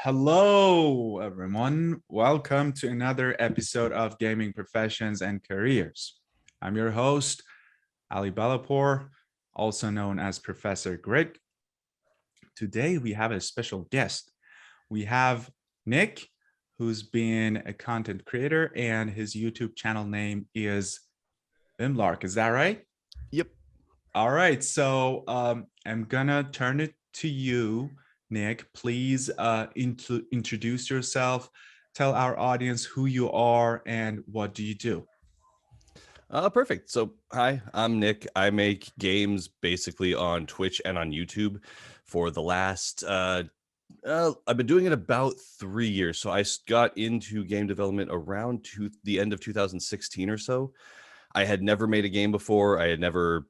Hello, everyone. Welcome to another episode of Gaming Professions and Careers. I'm your host, Ali Balapur, also known as Professor Gric. Today, we have a special guest. We have Nick, who's been a content creator, and his YouTube channel name is Vimlark. Is that right? Yep. All right. So I'm going to turn it to you, Nick. Please introduce yourself. Tell our audience who you are and what do you do. Perfect. So, hi, I'm Nick. I make games basically on Twitch and on YouTube for the last, I've been doing it about 3 years. So I got into game development around the end of 2016 or so. I had never made a game before. I had never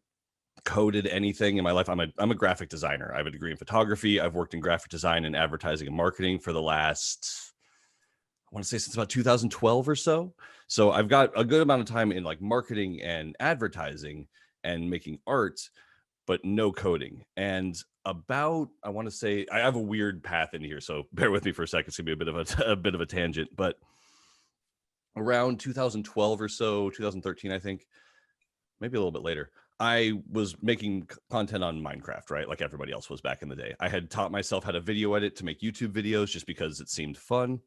coded anything in my life. I'm a graphic designer. I have a degree in photography. I've worked in graphic design and advertising and marketing for the last, I want to say, since about 2012 or so. So I've got a good amount of time in like marketing and advertising and making art, but no coding. And about, I want to say, I have a weird path in here, so bear with me for a second. It's gonna be a bit of a tangent, but around 2012 or so, 2013, I think, maybe a little bit later, I was making content on Minecraft, right? Like everybody else was back in the day. I had taught myself how to video edit to make YouTube videos just because it seemed fun.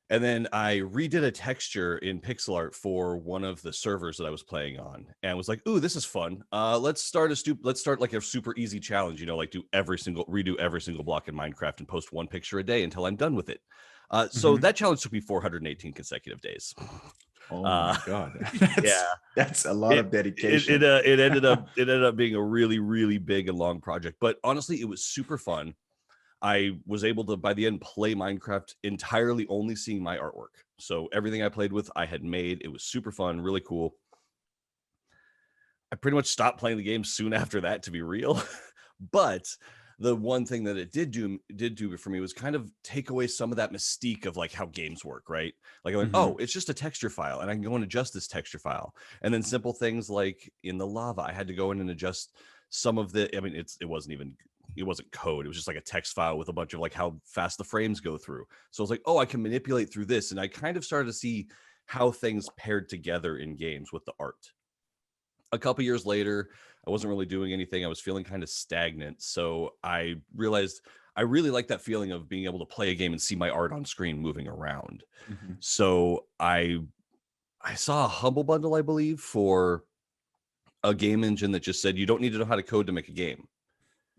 And then I redid a texture in pixel art for one of the servers that I was playing on, and was like, "Ooh, this is fun. Let's start like a super easy challenge. Like redo every single block in Minecraft and post one picture a day until I'm done with it." So that challenge took me 418 consecutive days. Oh my God. Yeah, That's a lot of dedication. it ended up being a really, really big and long project, but honestly, it was super fun. I was able to, by the end, play Minecraft entirely only seeing my artwork. So everything I played with, I had made. It was super fun, really cool. I pretty much stopped playing the game soon after that, to be real. But the one thing that it did do for me was kind of take away some of that mystique of like how games work, right? Like I went, oh, it's just a texture file, and I can go and adjust this texture file. And then simple things like in the lava, I had to go in and adjust some of the. I mean, it wasn't code. It was just like a text file with a bunch of like how fast the frames go through. So I was like, oh, I can manipulate through this. And I kind of started to see how things paired together in games with the art. A couple years later, I wasn't really doing anything. I was feeling kind of stagnant. So I realized I really like that feeling of being able to play a game and see my art on screen moving around. So I saw a Humble Bundle, I believe, for a game engine that just said you don't need to know how to code to make a game.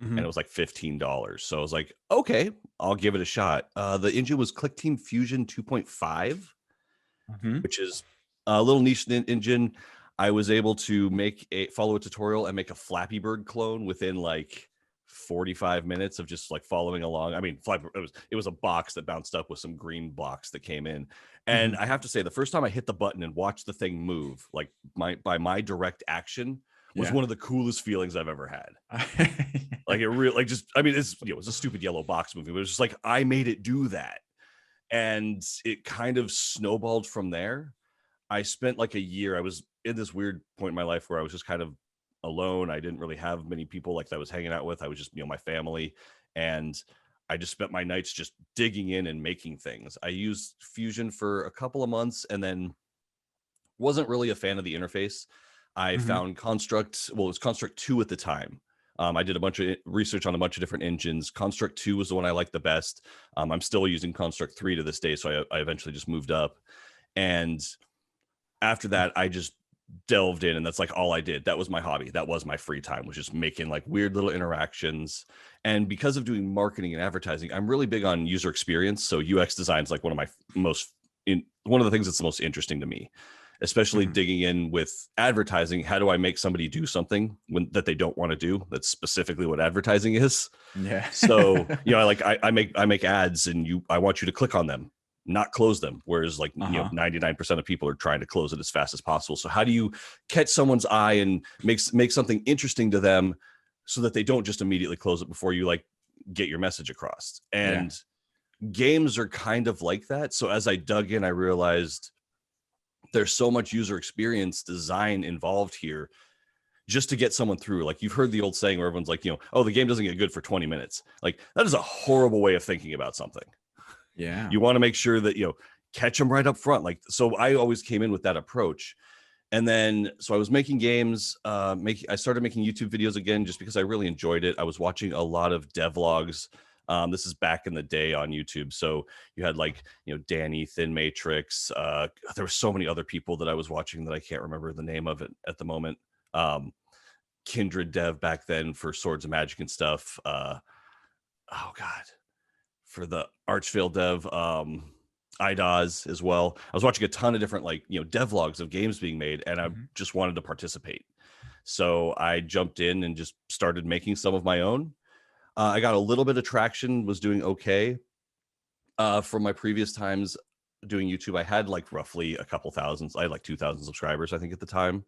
And it was like $15. So I was like, okay, I'll give it a shot. The engine was ClickTeam Fusion 2.5, which is a little niche engine. I was able to follow a tutorial and make a Flappy Bird clone within like 45 minutes of just like following along. I mean, it was a box that bounced up with some green blocks that came in. And I have to say, the first time I hit the button and watched the thing move, like by my direct action, was one of the coolest feelings I've ever had. Like it really, like just, I mean, it's a stupid yellow box movie, but it was just like I made it do that, and it kind of snowballed from there. I spent like a year. I was in this weird point in my life where I was just kind of alone. I didn't really have many people like that I was hanging out with. I was just my family, and I just spent my nights just digging in and making things. I used Fusion for a couple of months, and then wasn't really a fan of the interface. I found Construct. Well, it was Construct 2 at the time. I did a bunch of research on a bunch of different engines. Construct 2 was the one I liked the best. I'm still using Construct 3 to this day, so I eventually just moved up. And after that, I just delved in, and that's like all I did. That was my hobby. That was my free time, was just making like weird little interactions. And because of doing marketing and advertising, I'm really big on user experience. So UX design is like one of the things that's the most interesting to me, especially digging in with advertising. How do I make somebody do something that they don't want to do? That's specifically what advertising is. Yeah. So, I make ads, and I want you to click on them, not close them. Whereas 99% of people are trying to close it as fast as possible. So how do you catch someone's eye and make something interesting to them so that they don't just immediately close it before you like get your message across? And games are kind of like that. So as I dug in, I realized there's so much user experience design involved here. just to get someone through. Like, you've heard the old saying where everyone's like, oh, the game doesn't get good for 20 minutes. Like, that is a horrible way of thinking about something. Yeah. You want to make sure that, catch them right up front. Like, so I always came in with that approach. And then, so I was making games, I started making YouTube videos again, just because I really enjoyed it. I was watching a lot of devlogs. This is back in the day on YouTube. So you had like, Danny, Thin Matrix. There were so many other people that I was watching that I can't remember the name of it at the moment. Kindred Dev back then for Swords of Magic and stuff. Oh God, for the Archvale Dev, IDOS as well. I was watching a ton of different devlogs of games being made, and I just wanted to participate. So I jumped in and just started making some of my own. I got a little bit of traction, was doing okay. From my previous times doing YouTube, I had like roughly a couple thousand. I had like 2,000 subscribers, I think, at the time.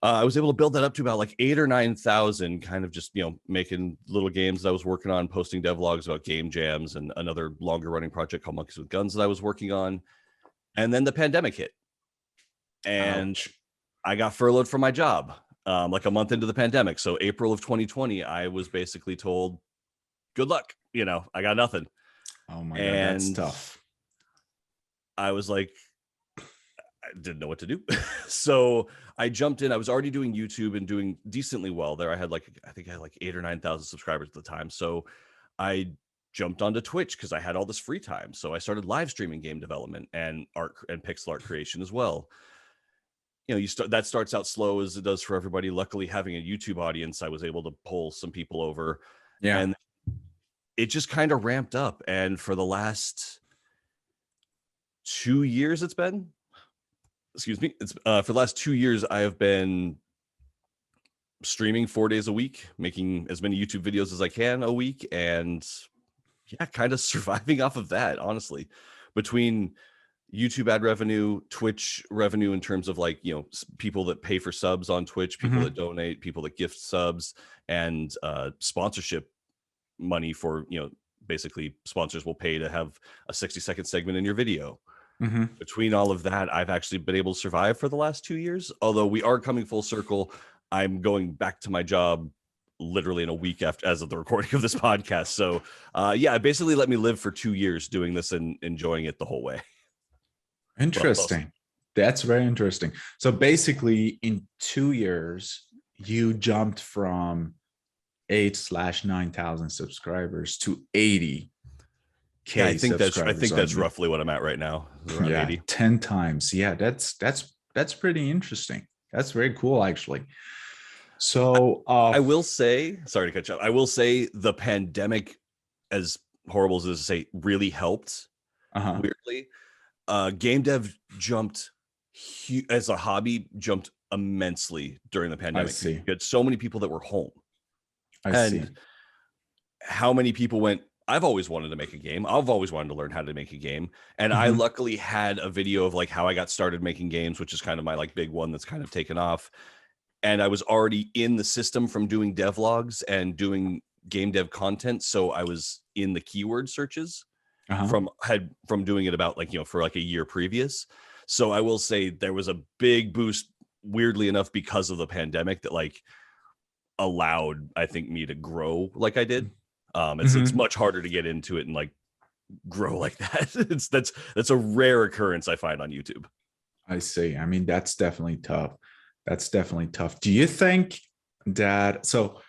I was able to build that up to about like 8,000 or 9,000, kind of just, making little games that I was working on, posting devlogs about game jams, and another longer running project called Monkeys with Guns that I was working on. And then the pandemic hit, and I got furloughed from my job like a month into the pandemic. So April of 2020, I was basically told, good luck. I got nothing. Oh my God, that's tough. I was like, I didn't know what to do. So I jumped in. I was already doing YouTube and doing decently well there. I think I had like 8,000 or 9,000 subscribers at the time. So I jumped onto Twitch because I had all this free time. So I started live streaming game development and art and pixel art creation as well. That starts out slow, as it does for everybody. Luckily, having a YouTube audience, I was able to pull some people over. Yeah. And it just kind of ramped up. And for the last 2 years, it's for the last 2 years, I have been streaming 4 days a week, making as many YouTube videos as I can a week, and kind of surviving off of that, honestly, between YouTube ad revenue, Twitch revenue in terms of people that pay for subs on Twitch, people that donate, people that gift subs, and sponsorship money for, basically sponsors will pay to have a 60-second segment in your video. Between all of that, I've actually been able to survive for the last 2 years. Although we are coming full circle, I'm going back to my job literally in a week as of the recording of this podcast. So basically let me live for 2 years doing this and enjoying it the whole way. Interesting. That's very interesting. So basically in 2 years, you jumped from 8,000/9,000 subscribers to 80K. Yeah, I think that's roughly what I'm at right now. Around 80. 10 times. Yeah, that's pretty interesting. That's very cool, actually. So I will say, sorry to cut you off. I will say the pandemic, as horrible as it is to say, really helped. Weirdly, game dev jumped as a hobby, jumped immensely during the pandemic. I see. You had so many people that were home. I see. How many people went, I've always wanted to make a game. I've always wanted to learn how to make a game. And I luckily had a video of how I got started making games, which is kind of my big one that's kind of taken off. And I was already in the system from doing devlogs and doing game dev content. So I was in the keyword searches from doing it about for a year previous. So I will say there was a big boost, weirdly enough, because of the pandemic that allowed, I think, me to grow like I did. It's much harder to get into it and grow like that. That's a rare occurrence I find on YouTube. I see. I mean, that's definitely tough. Do you think that, so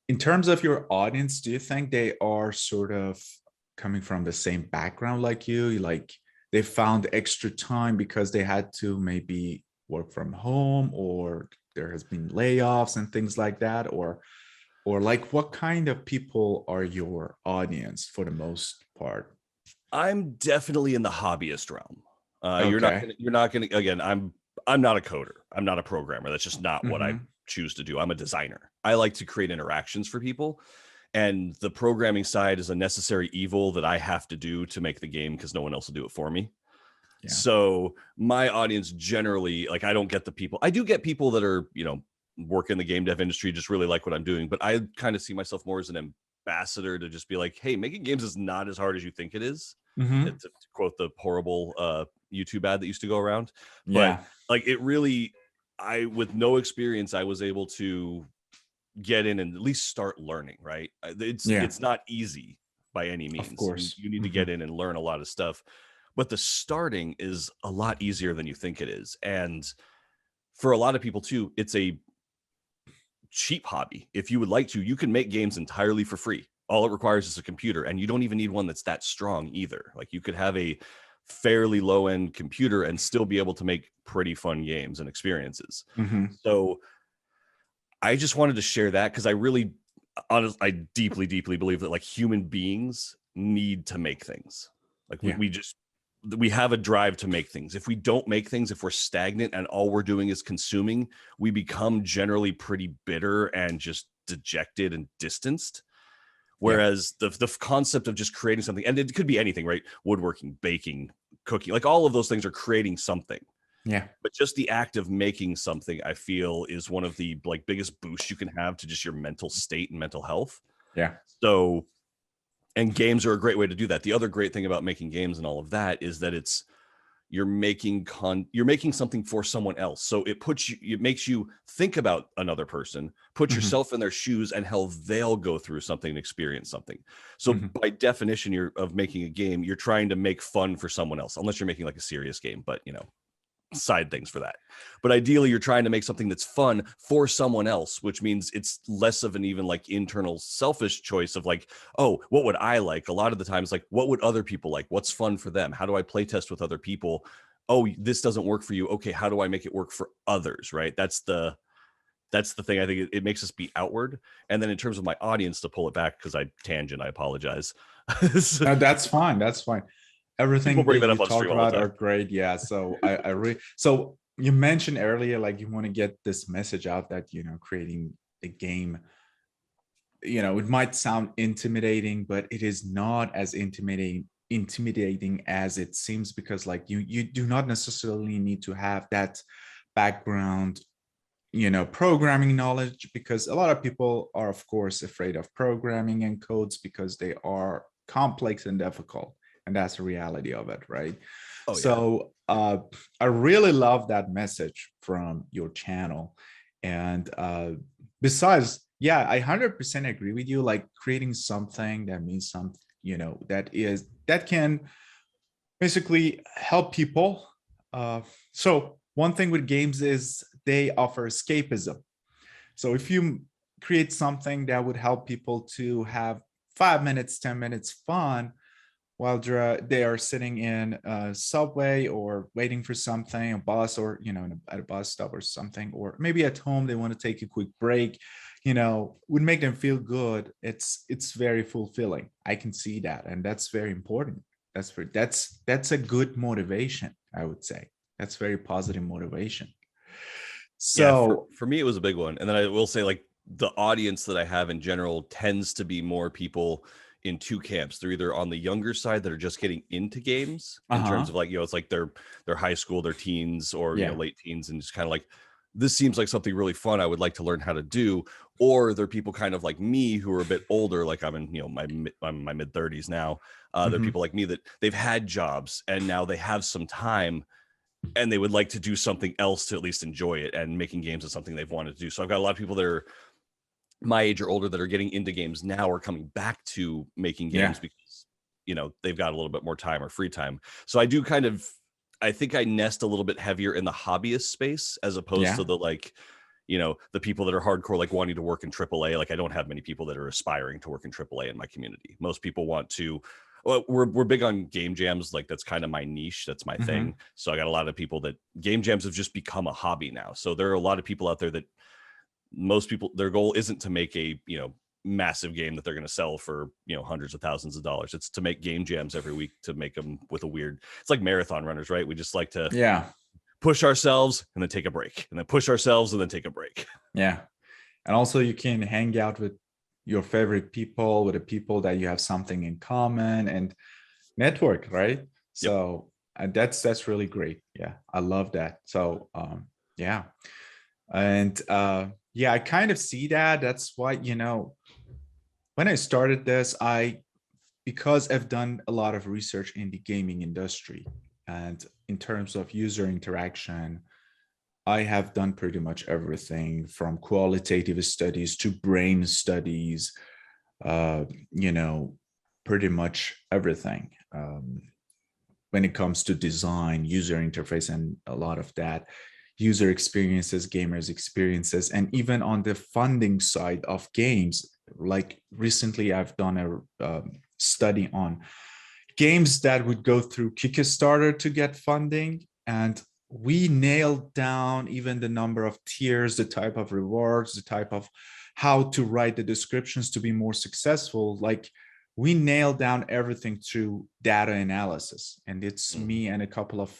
in terms of your audience, do you think they are sort of coming from the same background like you? They found extra time because they had to maybe work from home, or there has been layoffs and things like that, or what kind of people are your audience for the most part? I'm definitely in the hobbyist realm. You're not gonna again, I'm not a coder. I'm not a programmer. That's just not what I choose to do. I'm a designer. I like to create interactions for people, and the programming side is a necessary evil that I have to do to make the game because no one else will do it for me. Yeah. So my audience generally, I don't get the people. I do get people that are, work in the game dev industry, just really like what I'm doing, but I kind of see myself more as an ambassador to just be like, hey, making games is not as hard as you think it is. To quote the horrible YouTube ad that used to go around. But it really, with no experience, I was able to get in and at least start learning, right? Yeah, It's not easy by any of means. course. You need to get in and learn a lot of stuff, but the starting is a lot easier than you think it is. And for a lot of people too, it's a cheap hobby. If you would like to, you can make games entirely for free. All it requires is a computer, and you don't even need one that's that strong either. Like, you could have a fairly low end computer and still be able to make pretty fun games and experiences. Hmm. So I just wanted to share that because I deeply, deeply believe that like human beings need to make things. Like Yeah. we have a drive to make things. If we don't make things, if we're stagnant and all we're doing is consuming, we become generally pretty bitter and just dejected and distanced. Yeah. Whereas the concept of just creating something, and it could be anything, right? Woodworking, baking, cooking, like all of those things are creating something. Yeah. But just the act of making something, I feel, is one of the like biggest boosts you can have to just your mental state and mental health. Yeah. So, and games are a great way to do that. The other great thing about making games and all of that is that you're making something for someone else. So it makes you think about another person, put Hmm. yourself in their shoes, and how they'll go through something and experience something. So Hmm. by definition, of making a game, you're trying to make fun for someone else, unless you're making like a serious game, but side things for that. But ideally, you're trying to make something that's fun for someone else, which means it's less of an even like internal selfish choice of like, oh, what would I like? A lot of the times, like, what would other people like? What's fun for them? How do I play test with other people? Oh, this doesn't work for you. Okay, how do I make it work for others? Right? That's the thing. I think it makes us be outward. And then in terms of my audience, to pull it back, because I apologize. No, that's fine. That's fine. People Everything bring that that you up on talk stream all the about time. are great. Yeah. So I really, so you mentioned earlier, like you want to get this message out that, creating a game, it might sound intimidating, but it is not as intimidating as it seems, because like you do not necessarily need to have that background, programming knowledge, because a lot of people are of course afraid of programming and codes because they are complex and difficult, and that's the reality of it, right? Oh yeah. So I really love that message from your channel. And besides, yeah, I 100% agree with you, like creating something that means something, that can basically help people. So one thing with games is they offer escapism. So if you create something that would help people to have 5 minutes, 10 minutes fun while they are sitting in a subway or waiting for something, a bus, or at a bus stop or something, or maybe at home they want to take a quick break, would make them feel good. It's very fulfilling. I can see that, and that's very important. That's a good motivation, I would say. That's very positive motivation. Yeah, So for me it was a big one. And then I will say, like, the audience that I have in general tends to be more people in two camps. They're either on the younger side that are just getting into games in terms uh-huh. of like, it's like their high school, their teens, or Yeah. late teens, and just kind of like, this seems like something really fun I would like to learn how to do. Or they're people kind of like me who are a bit older, like I'm in I'm my mid 30s now. They're Hmm. people like me that they've had jobs and now they have some time and they would like to do something else to at least enjoy it, and making games is something they've wanted to do. So I've got a lot of people that are my age or older that are getting into games now, or coming back to making Yeah. games because they've got a little bit more time or free time. So I think I nest a little bit heavier in the hobbyist space as opposed Yeah. to the like the people that are hardcore, like wanting to work in AAA. Like, I don't have many people that are aspiring to work in AAA in my community. Most people want to. Well, we're big on game jams. Like, that's kind of my niche. That's my Hmm. thing. So I got a lot of people that game jams have just become a hobby now. So there are a lot of people out there that most people, their goal isn't to make a massive game that they're going to sell for hundreds of thousands of dollars. It's to make game jams every week, to make them with a weird. It's like marathon runners, right? We just like to Yeah. push ourselves and then take a break, and then push ourselves and then take a break. Yeah. And also you can hang out with your favorite people, with the people that you have something in common, and network, right? Yep. So that's really great. Yeah, I love that. So yeah. And yeah, I kind of see that. That's why, when I started this, because I've done a lot of research in the gaming industry, and in terms of user interaction, I have done pretty much everything from qualitative studies to brain studies, uh, you know, pretty much everything. When it comes to design, user interface, and a lot of that, user experiences, gamers experiences, and even on the funding side of games. Like recently, I've done a study on games that would go through Kickstarter to get funding, and we nailed down even the number of tiers, the type of rewards, the type of how to write the descriptions to be more successful. Like we nailed down everything through data analysis. And it's me and a couple of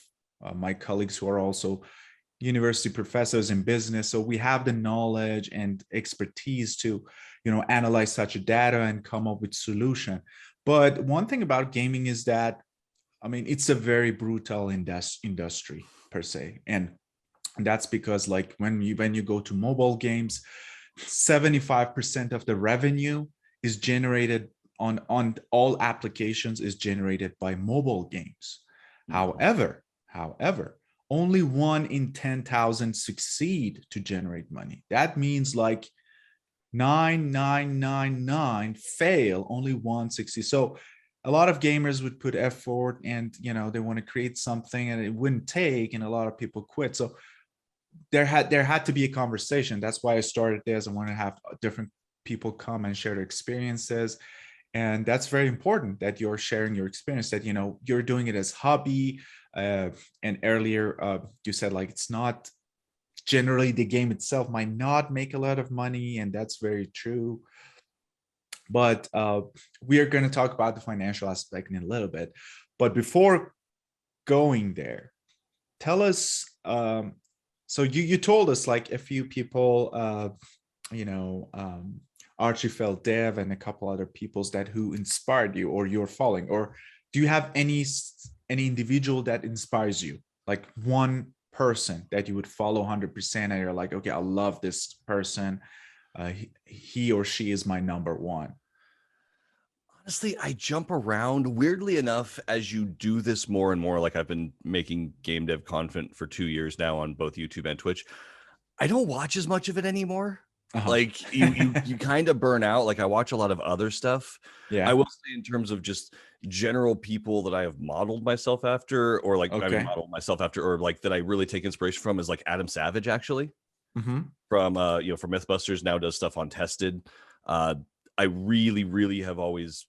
my colleagues who are also university professors in business. So we have the knowledge and expertise to, analyze such a data and come up with solution. But one thing about gaming is that, I mean, it's a very brutal industry per se. And that's because like when you go to mobile games, 75% of the revenue is generated on all applications is generated by mobile games. However, only 1 in 10,000 succeed to generate money. That means like 9,999 fail, only one succeed. So a lot of gamers would put effort and they want to create something and it wouldn't take, and a lot of people quit. So there had to be a conversation. That's why I started this. I want to have different people come and share their experiences. And that's very important that you're sharing your experience, that you're doing it as hobby. And earlier you said like it's not generally, the game itself might not make a lot of money, and that's very true. But we are going to talk about the financial aspect in a little bit. But before going there, tell us, so you told us like a few people, Archifeld Dev and a couple other peoples that who inspired you or you're following, or do you have any individual that inspires you, like one person that you would follow 100% and you're like, okay, I love this person, he or she is my number one? Honestly, I jump around weirdly enough as you do this more and more. Like I've been making game dev content for 2 years now on both YouTube and Twitch. I don't watch as much of it anymore. Uh-huh. Like you kind of burn out. Like I watch a lot of other stuff. I Yeah. will say in terms of just general people that I have modeled myself after, or like I mean Okay. modeled myself after, or like that I really take inspiration from is like Adam Savage actually Mm-hmm. from from Mythbusters, now does stuff on Tested. I really have always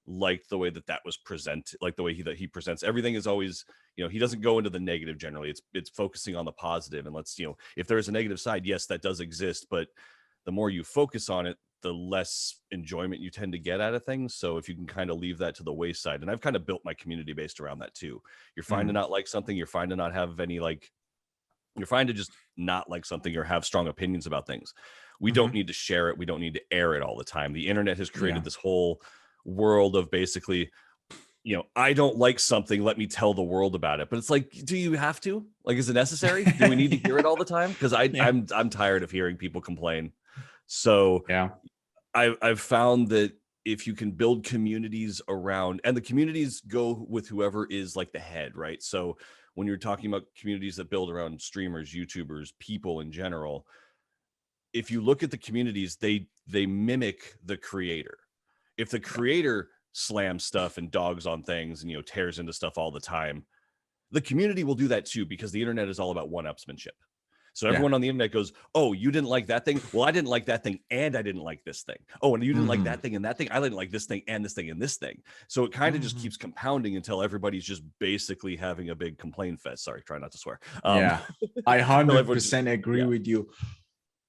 liked the way that was presented, like the way he presents everything is always, he doesn't go into the negative generally. It's focusing on the positive, and let's, if there is a negative side, yes, that does exist, but the more you focus on it, the less enjoyment you tend to get out of things. So if you can kind of leave that to the wayside, and I've kind of built my community based around that too. You're fine to not like something, you're fine to not have any like, you're fine to just not like something or have strong opinions about things. We don't need to share it, we don't need to air it all the time. The internet has created this whole world of basically, I don't like something, let me tell the world about it. But it's like, do you have to? Like, is it necessary? Do we need to hear it all the time? Because Yeah. I'm tired of hearing people complain. So Yeah. I've found that if you can build communities around, and the communities go with whoever is like the head, right? So when you're talking about communities that build around streamers, YouTubers, people in general, if you look at the communities, they mimic the creator. If the creator slams stuff and dogs on things and tears into stuff all the time, the community will do that too, because the internet is all about one-upsmanship. So Yeah. everyone on the internet goes, oh, you didn't like that thing? Well, I didn't like that thing and I didn't like this thing. Oh, and you didn't like that thing and that thing? I didn't like this thing and this thing and this thing. So it kind of just keeps compounding until everybody's just basically having a big complaint fest. Sorry, try not to swear. Yeah. I Until everyone just, 100% agree with you.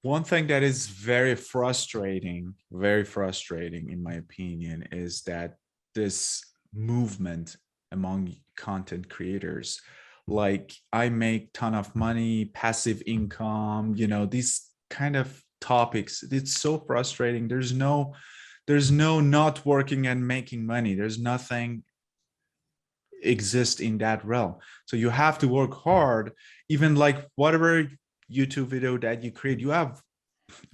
One thing that is very frustrating in my opinion, is that this movement among content creators, like I make ton of money, passive income, these kind of topics, it's so frustrating. There's no not working and making money. There's nothing exist in that realm. So you have to work hard. Even like whatever YouTube video that you create, you have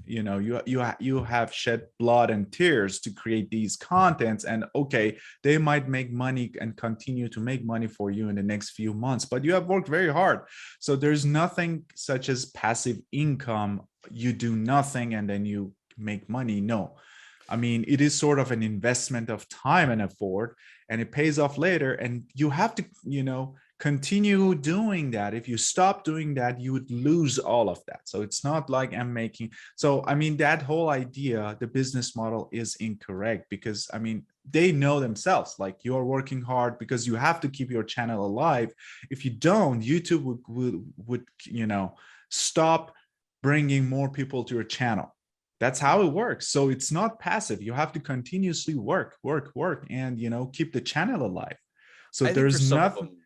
you have shed blood and tears to create these contents, and okay, they might make money and continue to make money for you in the next few months, but you have worked very hard. So there's nothing such as passive income. You do nothing and then you make money. No, I mean, it is sort of an investment of time and effort, and it pays off later, and you have to continue doing that. If you stop doing that, you would lose all of that. So it's not like I'm making, so I mean, that whole idea, the business model is incorrect, because I mean, they know themselves, like, you're working hard because you have to keep your channel alive. If you don't, YouTube would stop bringing more people to your channel. That's how it works. So it's not passive. You have to continuously work, and keep the channel alive. So I think for there's some of nothing, them,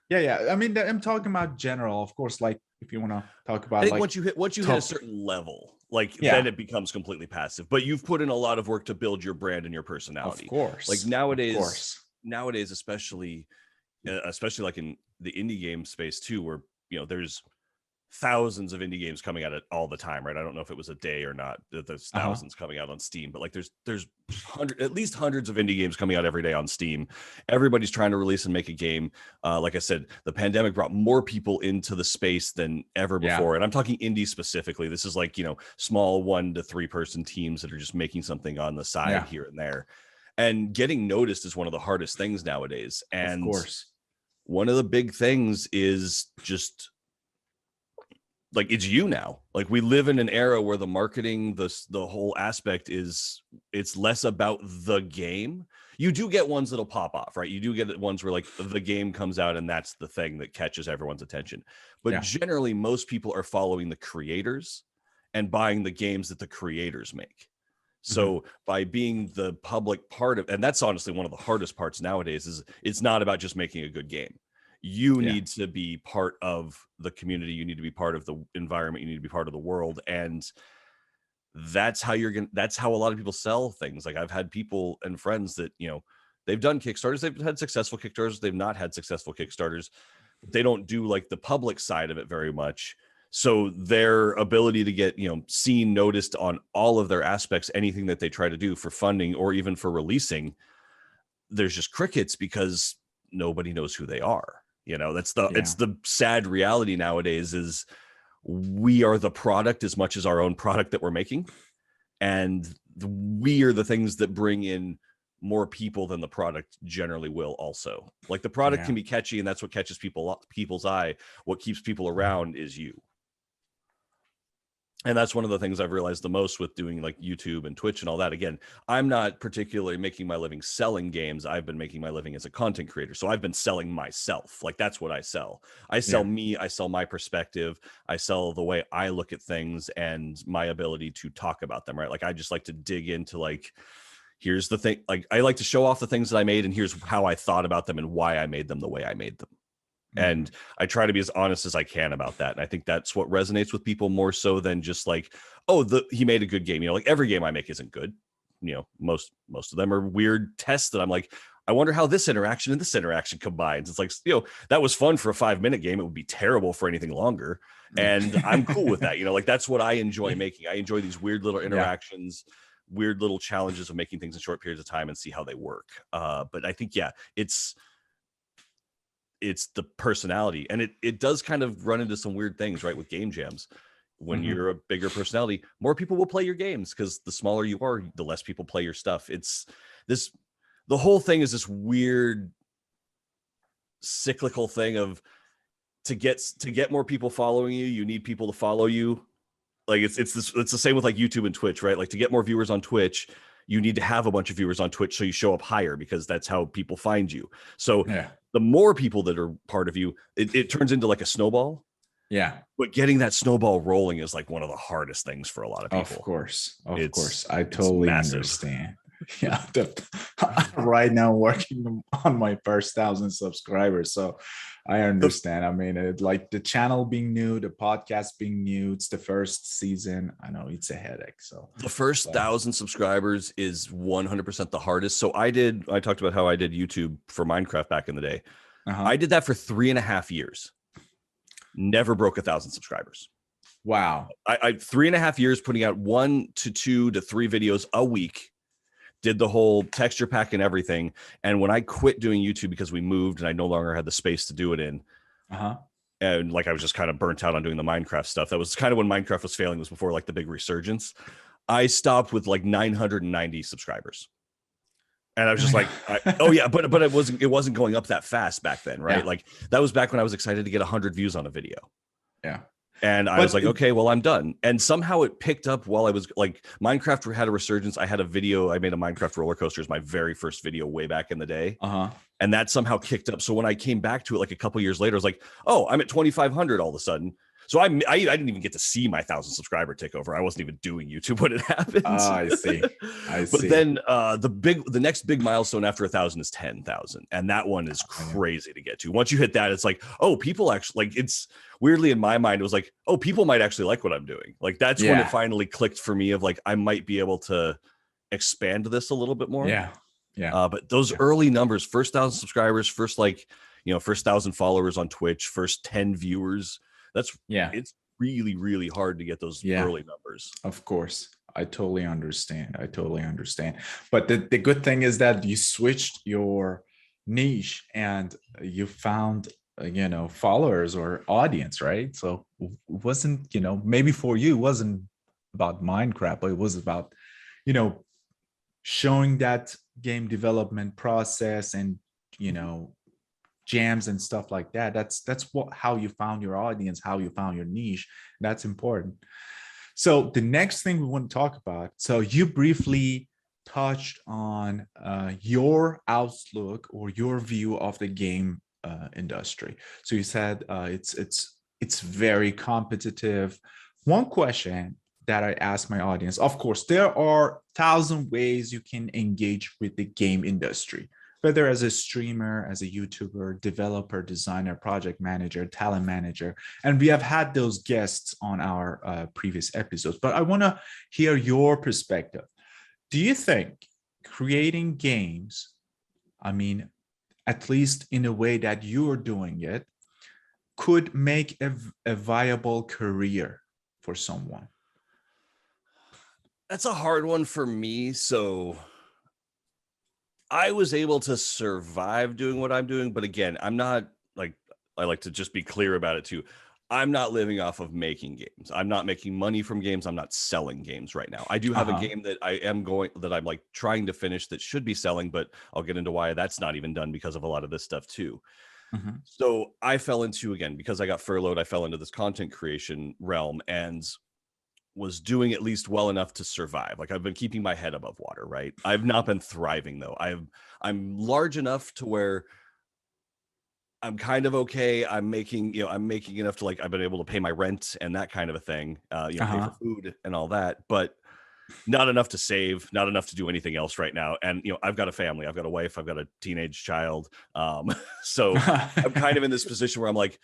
yeah. I mean, I'm talking about general, of course. Like, if you want to talk I about, think like, once you hit a certain level, like then it becomes completely passive. But you've put in a lot of work to build your brand and your personality. of course, Like nowadays, especially like in the indie game space too, where there's thousands of indie games coming out all the time, right? I don't know if it was a day or not that there's thousands coming out on Steam, but like there's at least hundreds of indie games coming out every day on Steam. Everybody's trying to release and make a game. Like I said, the pandemic brought more people into the space than ever before. And I'm talking indie specifically. This is like, small 1 to 3 person teams that are just making something on the side here and there. And getting noticed is one of the hardest things nowadays. And of course, one of the big things is just like, it's you now. Like, we live in an era where the marketing, the whole aspect it's less about the game. You do get ones that'll pop off, right? You do get ones where like the game comes out and that's the thing that catches everyone's attention. But generally, most people are following the creators and buying the games that the creators make. So by being the public part of, and that's honestly one of the hardest parts nowadays, is it's not about just making a good game. You need to be part of the community. You need to be part of the environment. You need to be part of the world. And that's how that's how a lot of people sell things. Like, I've had people and friends that, they've done Kickstarters. They've had successful Kickstarters. They've not had successful Kickstarters. They don't do like the public side of it very much. So their ability to get, seen, noticed on all of their aspects, anything that they try to do for funding or even for releasing, there's just crickets, because nobody knows who they are. It's the sad reality nowadays, is we are the product as much as our own product that we're making. And we are the things that bring in more people than the product generally will also. Like, the product can be catchy, and that's what catches people's eye. What keeps people around is you. And that's one of the things I've realized the most with doing like YouTube and Twitch and all that. Again, I'm not particularly making my living selling games. I've been making my living as a content creator. So I've been selling myself. Like, that's what I sell. I sell me, I sell my perspective. I sell the way I look at things and my ability to talk about them, right? Like, I just like to dig into, like, here's the thing. Like, I like to show off the things that I made, and here's how I thought about them and why I made them the way I made them. And I try to be as honest as I can about that. And I think that's what resonates with people more so than just like, oh, he made a good game. Like, every game I make isn't good. Most of them are weird tests that I'm like, I wonder how this interaction and this interaction combines. It's like, that was fun for a 5-minute game. It would be terrible for anything longer. And I'm cool with that. Like, that's what I enjoy making. I enjoy these weird little interactions, weird little challenges of making things in short periods of time and see how they work. But I think, it's the personality, and it does kind of run into some weird things, right? With game jams, when you're a bigger personality, more people will play your games, because the smaller you are, the less people play your stuff. The whole thing is this weird cyclical thing of, to get more people following you, you need people to follow you. Like, it's the same with like YouTube and Twitch, right? Like, to get more viewers on Twitch, you need to have a bunch of viewers on Twitch so you show up higher, because that's how people find you. So the more people that are part of you, it turns into like a snowball. But getting that snowball rolling is like one of the hardest things for a lot of people. Of course. I totally understand. Right now working on my first 1,000 subscribers, so I understand. I mean, like, the channel being new, the podcast being new, it's the first season. I know it's a headache. So the first 1,000 subscribers is 100% the hardest. So I talked about how I did YouTube for Minecraft back in the day. I did that for 3.5 years. Never broke 1,000 subscribers. Wow. I 3.5 years putting out 1 to 2 to 3 videos a week, did the whole texture pack and everything. And when I quit doing YouTube because we moved and I no longer had the space to do it in, Uh-huh. and like I was just kind of burnt out on doing the Minecraft stuff. That was kind of when Minecraft was failing, was before like the big resurgence. I stopped with like 990 subscribers. And I was just like, oh yeah, but it wasn't going up that fast back then, right? Yeah. Like that was back when I was excited to get 100 views on a video. Yeah. And I was But like, okay, well, I'm done. And somehow it picked up while I was like, Minecraft had a resurgence. I had a video, I made a Minecraft roller coaster as my very first video way back in the day. uh-huh. And that somehow kicked up. So when I came back to it like a couple years later, I was like, oh, I'm at 2,500 all of a sudden. So I didn't even get to see my 1,000 subscriber tick over. I wasn't even doing YouTube when it happened. I see. I But see. then the next big milestone after 1,000 is 10,000, and that one is crazy to get to. Once you hit that, it's like, oh, people actually like. It's weirdly in my mind, it was like, oh, people might actually like what I'm doing. Like that's when it finally clicked for me of like I might be able to expand this a little bit more. Yeah. Yeah. But those early numbers, first 1,000 subscribers, first 1,000 followers on Twitch, first 10 viewers. It's really, really hard to get those early numbers. Of course. I totally understand. But the good thing is that you switched your niche and you found, followers or audience, right? So it wasn't, maybe for you, it wasn't about Minecraft, but it was about, showing that game development process and, jams and stuff like that. That's how you found your audience, how you found your niche. That's important. So the next thing we want to talk about, so you briefly touched on your outlook or your view of the game industry. So you said it's very competitive. One question that I ask my audience, of course, there are 1,000 ways you can engage with the game industry, whether as a streamer, as a YouTuber, developer, designer, project manager, talent manager. And we have had those guests on our previous episodes, but I want to hear your perspective. Do you think creating games, I mean, at least in a way that you're doing it, could make a viable career for someone? That's a hard one for me. So I was able to survive doing what I'm doing, but again, I'm not like, I like to just be clear about it too. I'm not living off of making games. I'm not making money from games. I'm not selling games right now. I do have a game that I'm like trying to finish that should be selling, but I'll get into why that's not even done because of a lot of this stuff too. So I fell into, again, because I got furloughed, I fell into this content creation realm and was doing at least well enough to survive. Like I've been keeping my head above water, right? I've not been thriving though. I'm large enough to where I'm kind of okay. I'm making enough to like, I've been able to pay my rent and that kind of a thing, pay for food and all that, but not enough to save, not enough to do anything else right now. And, I've got a family, I've got a wife, I've got a teenage child. So I'm kind of in this position where I'm like,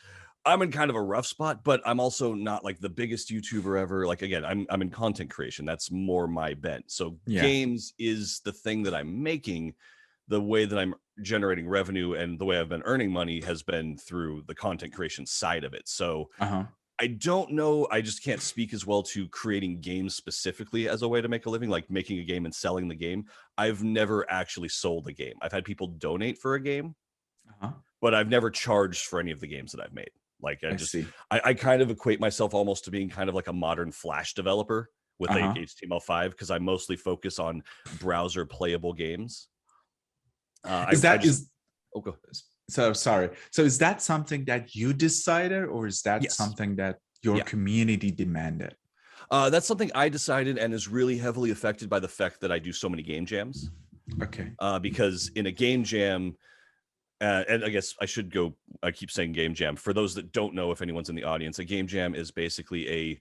I'm in kind of a rough spot, but I'm also not like the biggest YouTuber ever. Like, again, I'm in content creation. That's more my bent. So games is the thing that I'm making. The way that I'm generating revenue and the way I've been earning money has been through the content creation side of it. So I don't know. I just can't speak as well to creating games specifically as a way to make a living, like making a game and selling the game. I've never actually sold a game. I've had people donate for a game, but I've never charged for any of the games that I've made. Like I kind of equate myself almost to being kind of like a modern Flash developer with like HTML5 because I mostly focus on browser playable games. So sorry. So is that something that you decided, or is that something that your community demanded? That's something I decided and is really heavily affected by the fact that I do so many game jams. Okay. Because in a game jam, and I guess I keep saying game jam. For those that don't know, if anyone's in the audience, a game jam is basically a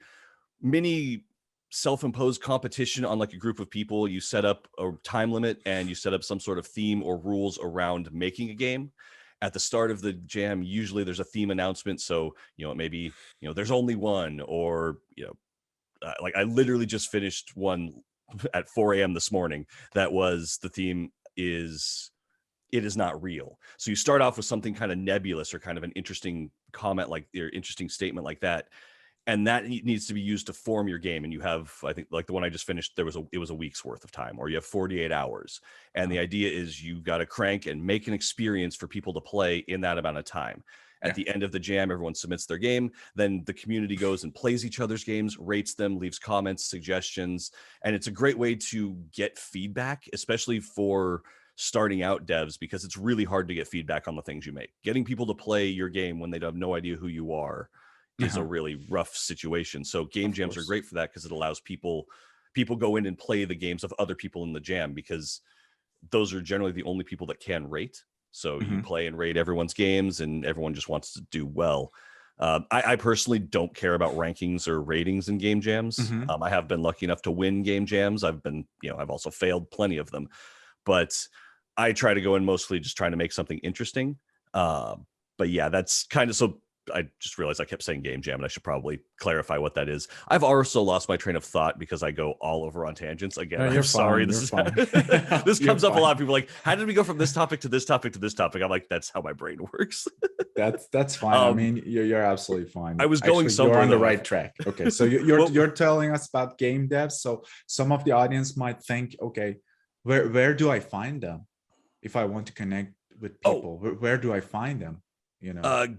mini self-imposed competition on like a group of people. You set up a time limit and you set up some sort of theme or rules around making a game. At the start of the jam, usually there's a theme announcement. So, maybe, there's only one, or, like I literally just finished one at 4 a.m. this morning. That was, the theme is, it is not real. So you start off with something kind of nebulous or kind of an interesting comment, like your interesting statement like that. and that needs to be used to form your game. And you have, I think, like the one I just finished, it was a week's worth of time, or you have 48 hours. And the idea is you got to crank and make an experience for people to play in that amount of time. At the end of the jam, everyone submits their game. Then the community goes and plays each other's games, rates them, leaves comments, suggestions. And it's a great way to get feedback, especially for starting out devs, because it's really hard to get feedback on the things you make. Getting people to play your game when they have no idea who you are is a really rough situation. So game jams are great for that, because it allows people go in and play the games of other people in the jam, because those are generally the only people that can rate. So you play and rate everyone's games, and everyone just wants to do well. I personally don't care about rankings or ratings in game jams. I have been lucky enough to win game jams. I've also failed plenty of them, but I try to go in mostly just trying to make something interesting. But yeah, that's kind of, so I just realized I kept saying game jam, and I should probably clarify what that is. I've also lost my train of thought because I go all over on tangents. Again, no, I'm sorry. This comes up a lot. Of people are like, how did we go from this topic to this topic to this topic? I'm like, that's how my brain works. That's fine. I mean, you're absolutely fine. I was going somewhere. You're on the right track. Okay, so you're telling us about game devs. So some of the audience might think, okay, where do I find them if I want to connect with people? Where do I find them?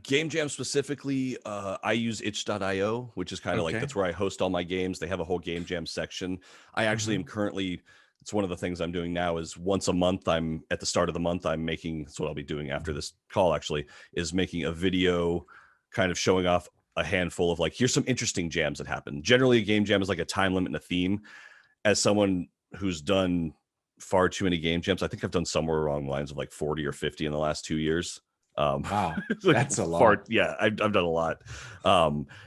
Game jam specifically, I use itch.io, which is kind of like, that's where I host all my games. They have a whole game jam section. I actually am currently, it's one of the things I'm doing now, is once a month, I'm at the start of the month, I'm making, that's what I'll be doing after this call actually, is making a video kind of showing off a handful of like, here's some interesting jams that happen. Generally a game jam is like a time limit and a theme. As someone who's done far too many game jams, I think I've done somewhere along the lines of like 40 or 50 in the last 2 years. Wow, like that's a lot. Yeah, I've done a lot.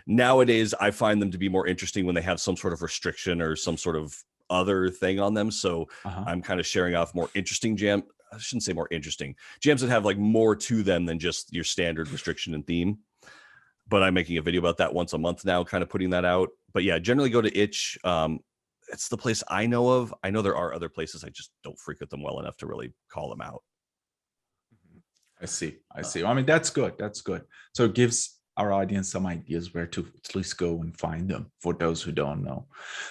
Nowadays I find them to be more interesting when they have some sort of restriction or some sort of other thing on them. So I'm kind of sharing off more interesting jam. I shouldn't say more interesting jams that have like more to them than just your standard restriction and theme. But I'm making a video about that once a month now, kind of putting that out. But yeah, generally go to itch. It's the place I know of. I know there are other places. I just don't frequent them well enough to really call them out. I see. I mean, that's good. So it gives our audience some ideas where to at least go and find them for those who don't know.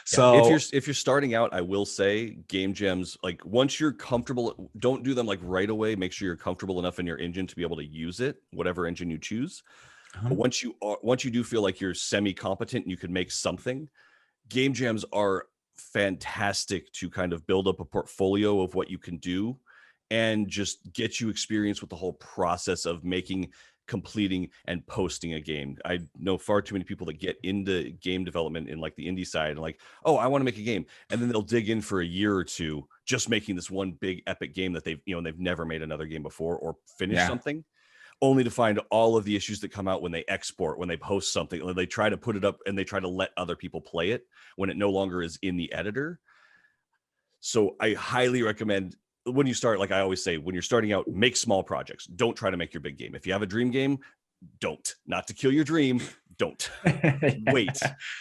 So if you're starting out, I will say game jams, like once you're comfortable, don't do them like right away. Make sure you're comfortable enough in your engine to be able to use it, whatever engine you choose. But once you do feel like you're semi-competent and you can make something, game jams are fantastic to kind of build up a portfolio of what you can do and just get you experience with the whole process of making, completing, and posting a game. I know far too many people that get into game development in like the indie side and like, oh, I want to make a game. And then they'll dig in for a year or two, just making this one big epic game that they've never made another game before or finished something, only to find all of the issues that come out when they export, when they post something, or they try to put it up and they try to let other people play it when it no longer is in the editor. So I highly recommend, when you start, like I always say, when you're starting out, make small projects. Don't try to make your big game. If you have a dream game, don't. Not to kill your dream, don't. Wait.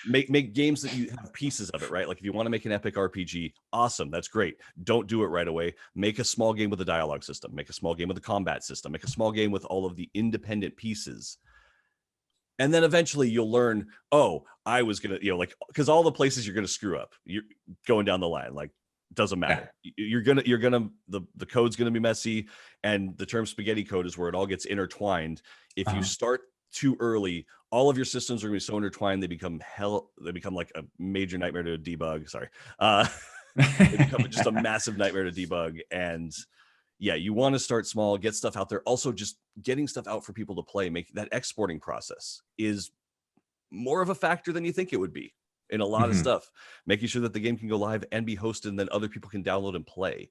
Make games that you have pieces of it, right? Like if you want to make an epic RPG, awesome, that's great. Don't do it right away. Make a small game with a dialogue system. Make a small game with a combat system. Make a small game with all of the independent pieces. And then eventually you'll learn, oh, I was going to, like, because all the places you're going to screw up, you're going down the line, like, doesn't matter. You're gonna the code's gonna be messy, and the term spaghetti code is where it all gets intertwined. If you start too early, all of your systems are gonna be so intertwined they become like a major nightmare to debug. Sorry. They become just a massive nightmare to debug. And yeah, you want to start small, get stuff out there. Also, just getting stuff out for people to play, make that exporting process is more of a factor than you think it would be. In a lot of stuff, making sure that the game can go live and be hosted, and then other people can download and play.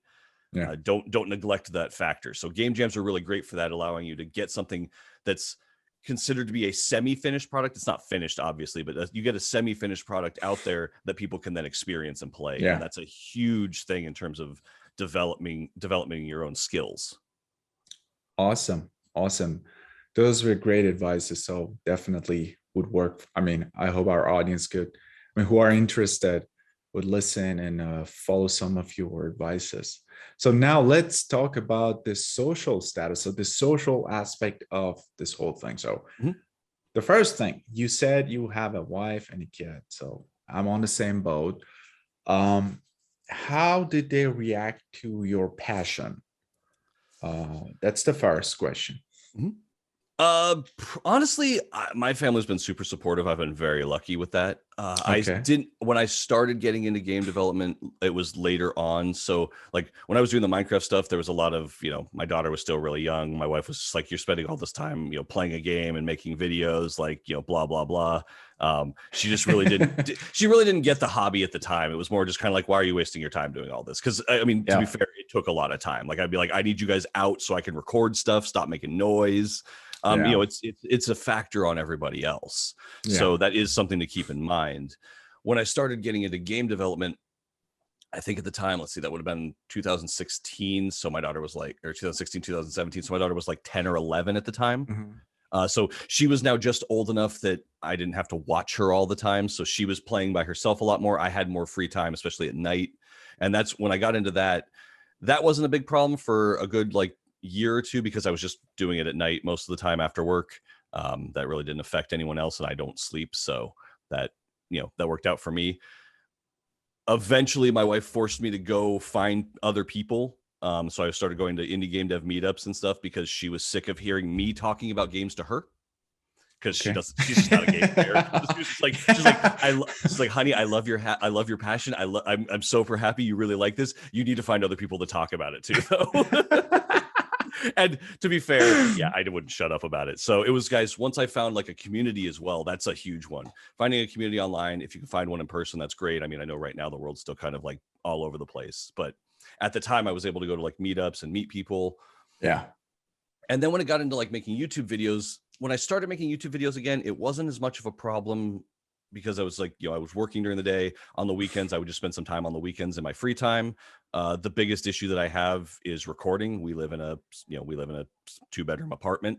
Don't neglect that factor. So game jams are really great for that, allowing you to get something that's considered to be a semi-finished product. It's not finished, obviously, but you get a semi-finished product out there that people can then experience and play. And that's a huge thing in terms of developing your own skills. Awesome. Those were great advices. So definitely would work. I mean, I hope our audience who are interested would listen and follow some of your advices. So now let's talk about the social status, so the social aspect of this whole thing. So the first thing you said, you have a wife and a kid, so I'm on the same boat. Um, how did they react to your passion? That's the first question. Mhm. Honestly, my family's been super supportive. I've been very lucky with that. I Okay. didn't when I started getting into game development, it was later on. So like when I was doing the Minecraft stuff, there was a lot of, my daughter was still really young. My wife was just like, you're spending all this time, playing a game and making videos, like, blah, blah, blah. She just really she really didn't get the hobby at the time. It was more just kind of like, why are you wasting your time doing all this? Because I mean, to be Yeah. fair, it took a lot of time. Like I'd be like, I need you guys out so I can record stuff, stop making noise. Yeah. It's a factor on everybody else. Yeah. So that is something to keep in mind. When I started getting into game development, I think at the time, let's see, that would have been 2016. So my daughter was like, or 2016, 2017. So my daughter was like 10 or 11 at the time. Mhm. So she was now just old enough that I didn't have to watch her all the time. So she was playing by herself a lot more. I had more free time, especially at night. And that's when I got into that. That wasn't a big problem for a good like year or two because I was just doing it at night most of the time after work. That really didn't affect anyone else, and I don't sleep, so that that worked out for me. Eventually, my wife forced me to go find other people. So I started going to indie game dev meetups and stuff because she was sick of hearing me talking about games to her. Because Okay. she's just not a game player. She's like, honey, I love I love your passion. I'm super happy you really like this. You need to find other people to talk about it too, though. And to be fair, yeah, I wouldn't shut up about it. So it was, guys, once I found like a community as well, that's a huge one. Finding a community online, if you can find one in person, that's great. I mean, I know right now the world's still kind of like all over the place, but at the time I was able to go to like meetups and meet people. Yeah. And then when it got into like making YouTube videos, when I started making YouTube videos again, it wasn't as much of a problem because I was like, I was working during the day. On the weekends, I would just spend some time on the weekends in my free time. The biggest issue that I have is recording. We live in a 2-bedroom apartment.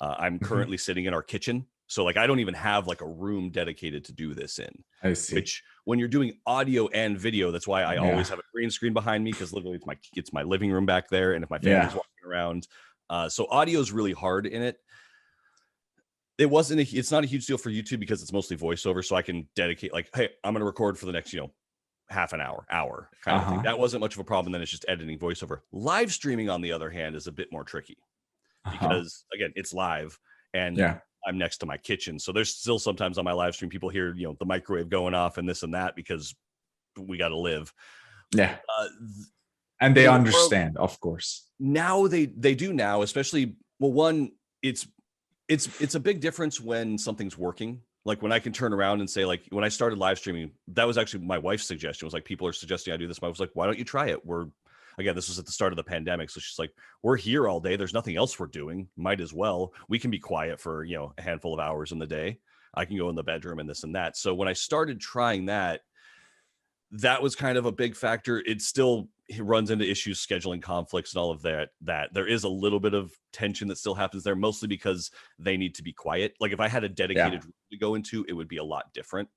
I'm currently sitting in our kitchen. So like, I don't even have like a room dedicated to do this in. I see. Which when you're doing audio and video, that's why I always Yeah. have a green screen behind me, because literally it's my living room back there. And if my family's Yeah. walking around, so audio is really hard in it. It's not a huge deal for YouTube because it's mostly voiceover. So I can dedicate like, hey, I'm going to record for the next, half an hour kind of thing. That wasn't much of a problem. Then it's just editing voiceover. Live streaming, on the other hand, is a bit more tricky because again, it's live and Yeah. I'm next to my kitchen. So there's still sometimes on my live stream, people hear, the microwave going off and this and that because we got to live. Yeah. And they understand, of course. Now they do now, especially, well, one, it's a big difference when something's working. Like when I can turn around and say, like, when I started live streaming, that was actually my wife's suggestion. Was like, people are suggesting I do this. I was like, why don't you try it? This was at the start of the pandemic. So she's like, we're here all day. There's nothing else we're doing. Might as well. We can be quiet for, a handful of hours in the day. I can go in the bedroom and this and that. So when I started trying that was kind of a big factor. It runs into issues, scheduling conflicts and all of that there is a little bit of tension that still happens there, mostly because they need to be quiet. Like if I had a dedicated room to go into, it would be a lot different.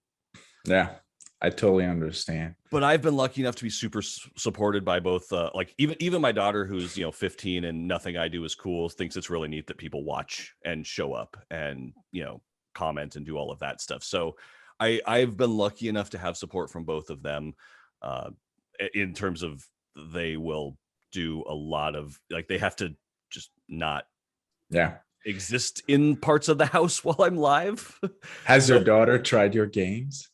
Yeah, I totally understand. But I've been lucky enough to be super supported by both like even my daughter, who's 15 and nothing I do is cool, thinks it's really neat that people watch and show up and comment and do all of that stuff. So I've been lucky enough to have support from both of them in terms of they will do a lot of, like, they have to just not exist in parts of the house while I'm live. Has your daughter tried your games?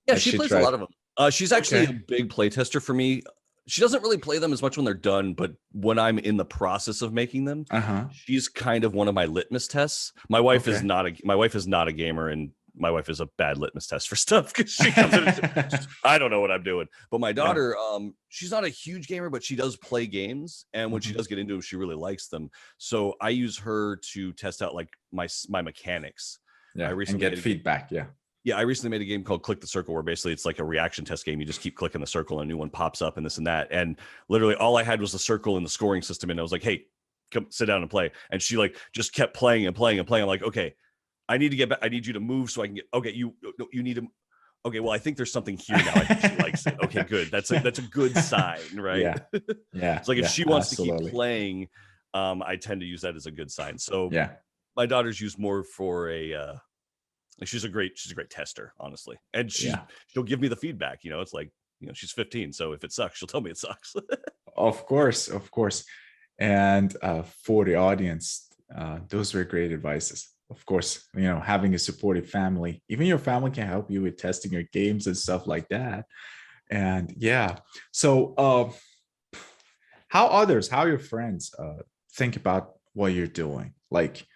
Yeah, she plays a lot of them. She's actually a big play tester for me. She doesn't really play them as much when they're done, but when I'm in the process of making them, she's kind of one of my litmus tests. My wife is not a gamer, and my wife is a bad litmus test for stuff because she comes in and I don't know what I'm doing. But my daughter, she's not a huge gamer, but she does play games, and when she does get into them, she really likes them. So I use her to test out like my mechanics. Yeah, and get feedback. Yeah, I recently made a game called Click the Circle, where basically it's like a reaction test game. You just keep clicking the circle and a new one pops up and this and that. And literally all I had was the circle and the scoring system. And I was like, hey, come sit down and play. And she like just kept playing and playing and playing. I'm like, okay, I need to get back. I need you to move so I can get, okay, you need to, okay, well, I think there's something here now. I think she likes it. Okay, good. That's a good sign, right? Yeah. It's like if she wants to keep playing, I tend to use that as a good sign. So my daughter's used more for she's a great tester, honestly, and she'll give me the feedback. It's like, she's 15, so if it sucks, she'll tell me it sucks. Of course, of course. And for the audience, those were great advices. Of course, having a supportive family, even your family can help you with testing your games and stuff like that. And yeah, so how your friends think about what you're doing, like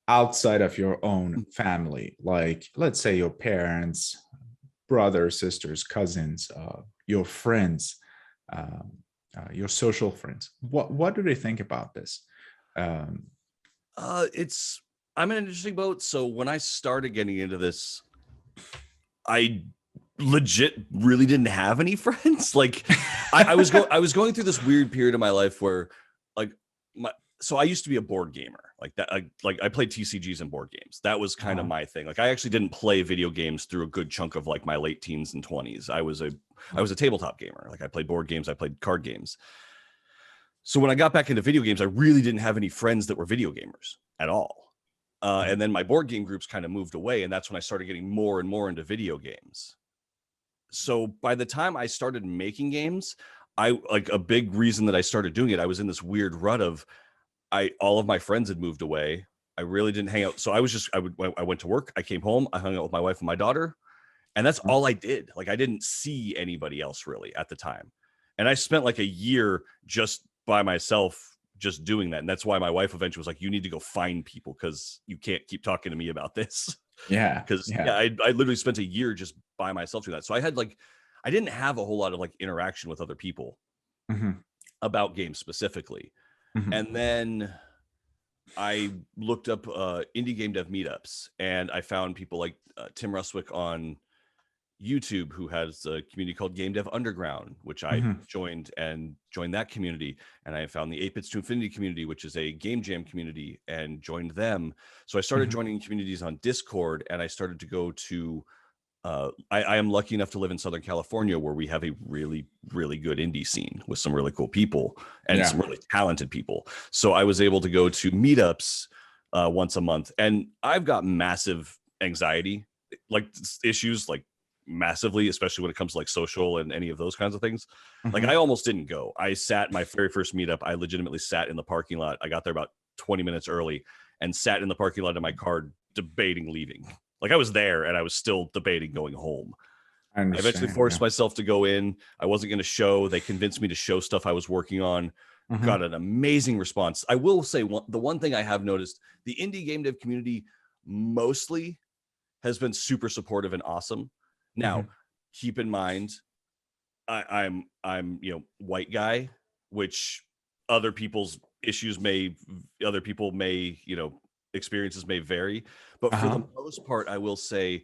outside of your own family, like let's say your parents, brothers, sisters, cousins, your friends, um, your social friends. What do they think about this? Um, I'm in an interesting boat. So when I started getting into this, I legit really didn't have any friends. Like I was going through this weird period of my life where like so I used to be a board gamer like that. I played TCGs and board games. That was kind of my thing. Like I actually didn't play video games through a good chunk of like my late teens and 20s. I was a tabletop gamer. Like I played board games, I played card games. So when I got back into video games, I really didn't have any friends that were video gamers at all. And then my board game groups kind of moved away, and that's when I started getting more and more into video games. So by the time I started making games, a big reason that I started doing it, I was in this weird rut of all of my friends had moved away. I really didn't hang out. So I went to work, I came home, I hung out with my wife and my daughter, and that's all I did. Like I didn't see anybody else really at the time. And I spent like a year just by myself just doing that. And that's why my wife eventually was like, you need to go find people because you can't keep talking to me about this. yeah, Because I literally spent a year just by myself doing that. So I didn't have a whole lot of like interaction with other people about games specifically. And then I looked up indie game dev meetups, and I found people like Tim Ruswick on YouTube, who has a community called Game Dev Underground, which I joined that community. And I found the 8 Bits to Infinity community, which is a game jam community, and joined them. So I started joining communities on Discord, and I started to go to I am lucky enough to live in Southern California, where we have a really, really good indie scene with some really cool people and some really talented people. So I was able to go to meetups once a month, and I've got massive anxiety, like issues, like massively, especially when it comes to like social and any of those kinds of things. Like I almost didn't go. I sat my very first meetup. I legitimately sat in the parking lot. I got there about 20 minutes early and sat in the parking lot in my car debating leaving. Like I was there and I was still debating going home. I eventually forced myself to go in. I wasn't going to show. They convinced me to show stuff I was working on. Got an amazing response. I will say the one thing I have noticed, the indie game dev community mostly has been super supportive and awesome. Now, keep in mind, I'm white guy, which other people's experiences may vary, but for the most part, I will say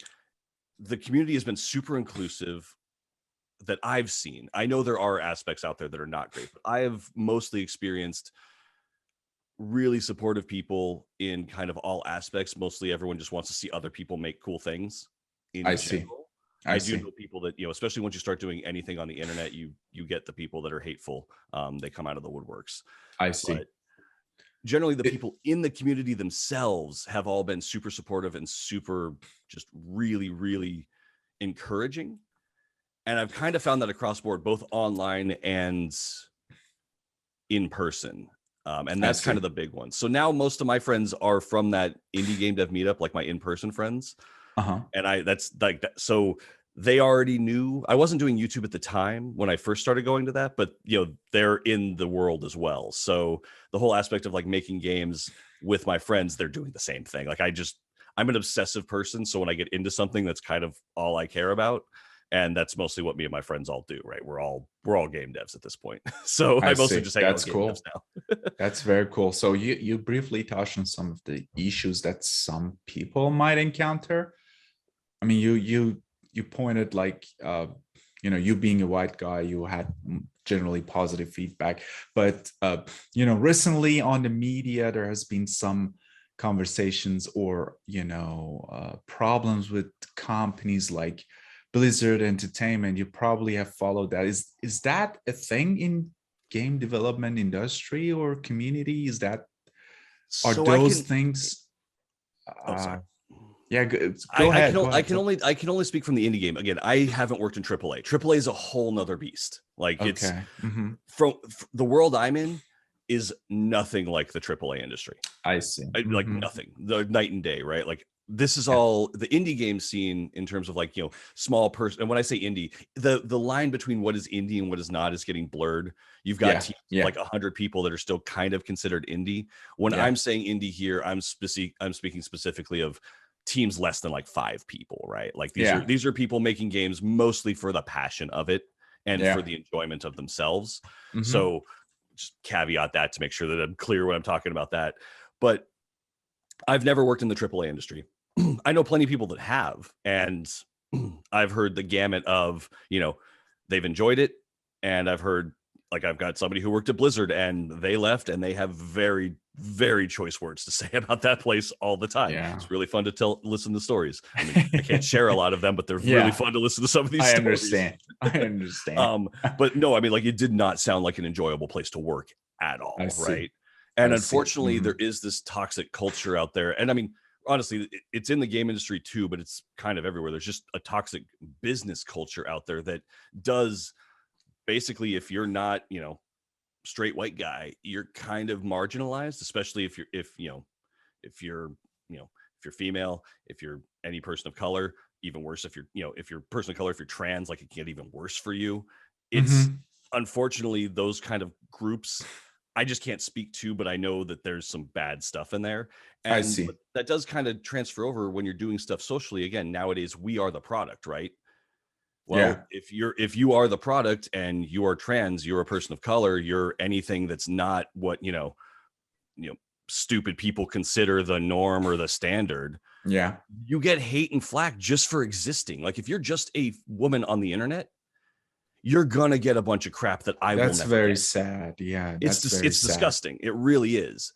the community has been super inclusive that I've seen. I know there are aspects out there that are not great, but I have mostly experienced really supportive people in kind of all aspects. Mostly everyone just wants to see other people make cool things. I do know people that, especially once you start doing anything on the internet, you get the people that are hateful. They come out of the woodworks. I see. But generally, the people in the community themselves have all been super supportive and super just really, really encouraging. And I've kind of found that across board, both online and in person. And that's kind of the big one. So now most of my friends are from that indie game dev meetup, like my in-person friends. And that's like that. So they already knew. I wasn't doing YouTube at the time when I first started going to that, but they're in the world as well. So the whole aspect of like making games with my friends, they're doing the same thing. Like I'm an obsessive person. So when I get into something, that's kind of all I care about. And that's mostly what me and my friends all do, right? We're all game devs at this point. So I mostly just hang out with game devs now. That's very cool. So you briefly touched on some of the issues that some people might encounter. I mean, you pointed like you being a white guy, you had generally positive feedback, but recently on the media there has been some conversations or problems with companies like Blizzard Entertainment. You probably have followed that. Is that a thing in game development industry or community? Are those things Oh, sorry. Yeah, go ahead. Go I ahead. can only speak from the indie game. Again, I haven't worked in AAA. AAA is a whole nother beast. Like it's Okay. Mm-hmm. from the world I'm in is nothing like the AAA industry. I see. Like Mm-hmm. nothing. The night and day, right? Like this is Yeah. all the indie game scene in terms of like, you know, small person. And when I say indie, the line between what is indie and what is not is getting blurred. You've got Yeah. teams Yeah. like 100 people that are still kind of considered indie. When Yeah. I'm saying indie here, I'm speaking specifically of teams less than like 5 people, right? Like Yeah. these are people making games mostly for the passion of it and Yeah. for the enjoyment of themselves. Mm-hmm. So just caveat that to make sure that I'm clear when I'm talking about that. But I've never worked in the AAA industry. I know plenty of people that have, and I've heard the gamut of, you know, they've enjoyed it, and I've heard like I've got somebody who worked at Blizzard and they left and they have very, very choice words to say about that place all the time. Yeah. It's really fun to listen to stories. I mean, I can't share a lot of them, but they're really Yeah. fun to listen to some of these I stories. understand. I understand. But no, I mean, like it did not sound like an enjoyable place to work at all, I see. right? And I see. unfortunately, Mhm. there is this toxic culture out there. And I mean, honestly, it's in the game industry too, but it's kind of everywhere. There's just a toxic business culture out there that does basically, if you're not, you know, straight white guy, you're kind of marginalized, especially if if you're, you know, if you're female, if you're any person of color, even worse if you're, you know, if you're person of color, if you're trans, like it can get even worse for you. It's Mhm. unfortunately those kind of groups I just can't speak to, but I know that there's some bad stuff in there. I And see. that does kind of transfer over when you're doing stuff socially. Again, nowadays we are the product, right? Yeah. Well, if you are the product and you are trans, you're a person of color, you're anything that's not what, you know, stupid people consider the norm or the standard, Yeah. you get hate and flack just for existing. Like if you're just a woman on the internet, you're gonna get a bunch of crap that I will That's never very get. sad. Yeah, that's very It's sad. disgusting. It really is.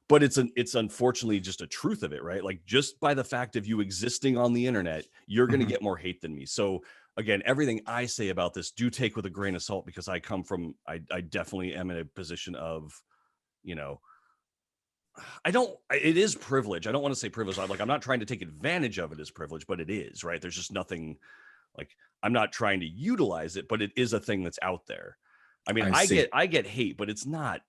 But it's unfortunately just a truth of it, right? Like just by the fact of you existing on the internet, you're gonna Mhm. get more hate than me. So again, everything I say about this do take with a grain of salt because I come from I definitely am in a position of, you know, it is privilege. I don't want to say privilege. I'm not trying to take advantage of it as privilege, but it is, right? There's just nothing like I'm not trying to utilize it, but it is a thing that's out there. I mean, I see. I get hate, but it's not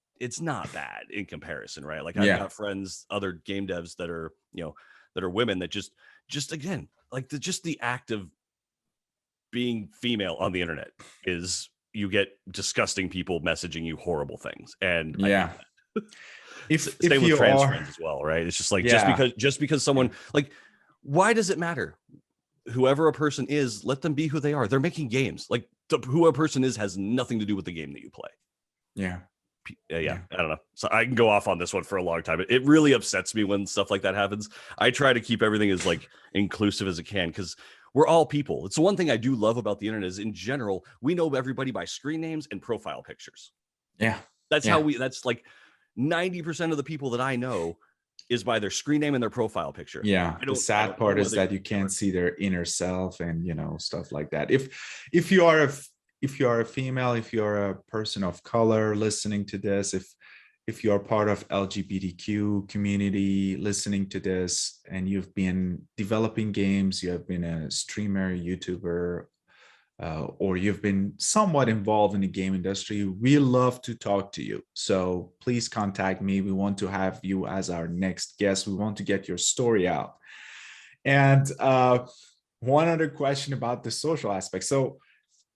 bad in comparison, right? Like I've Yeah. got friends, other game devs that are, you know, that are women that just again, like just the act of being female on the internet is you get disgusting people messaging you horrible things. And I hate Yeah. that. If Same with you trans are, friends as well, right? It's just like yeah. just because someone like why does it matter? Whoever a person is, let them be who they are. They're making games. Like who a person is has nothing to do with the game that you play. Yeah. Yeah, Yeah. I don't know. So I can go off on this one for a long time. It really upsets me when stuff like that happens. I try to keep everything as like inclusive as it can because we're all people. It's the one thing I do love about the internet is in general, we know everybody by screen names and profile pictures. Yeah. That's how Yeah. that's like 90% of the people that I know is by their screen name and their profile picture. Yeah. The I sad don't know part is whether that you can't see their inner self and stuff like that. If you are if you are a female, if you're a person of color listening to this, if you're part of LGBTQ community listening to this and you've been developing games, you have been a streamer, YouTuber, or you've been somewhat involved in the game industry, we love to talk to you. So please contact me. We want to have you as our next guest. We want to get your story out. And one other question about the social aspect. So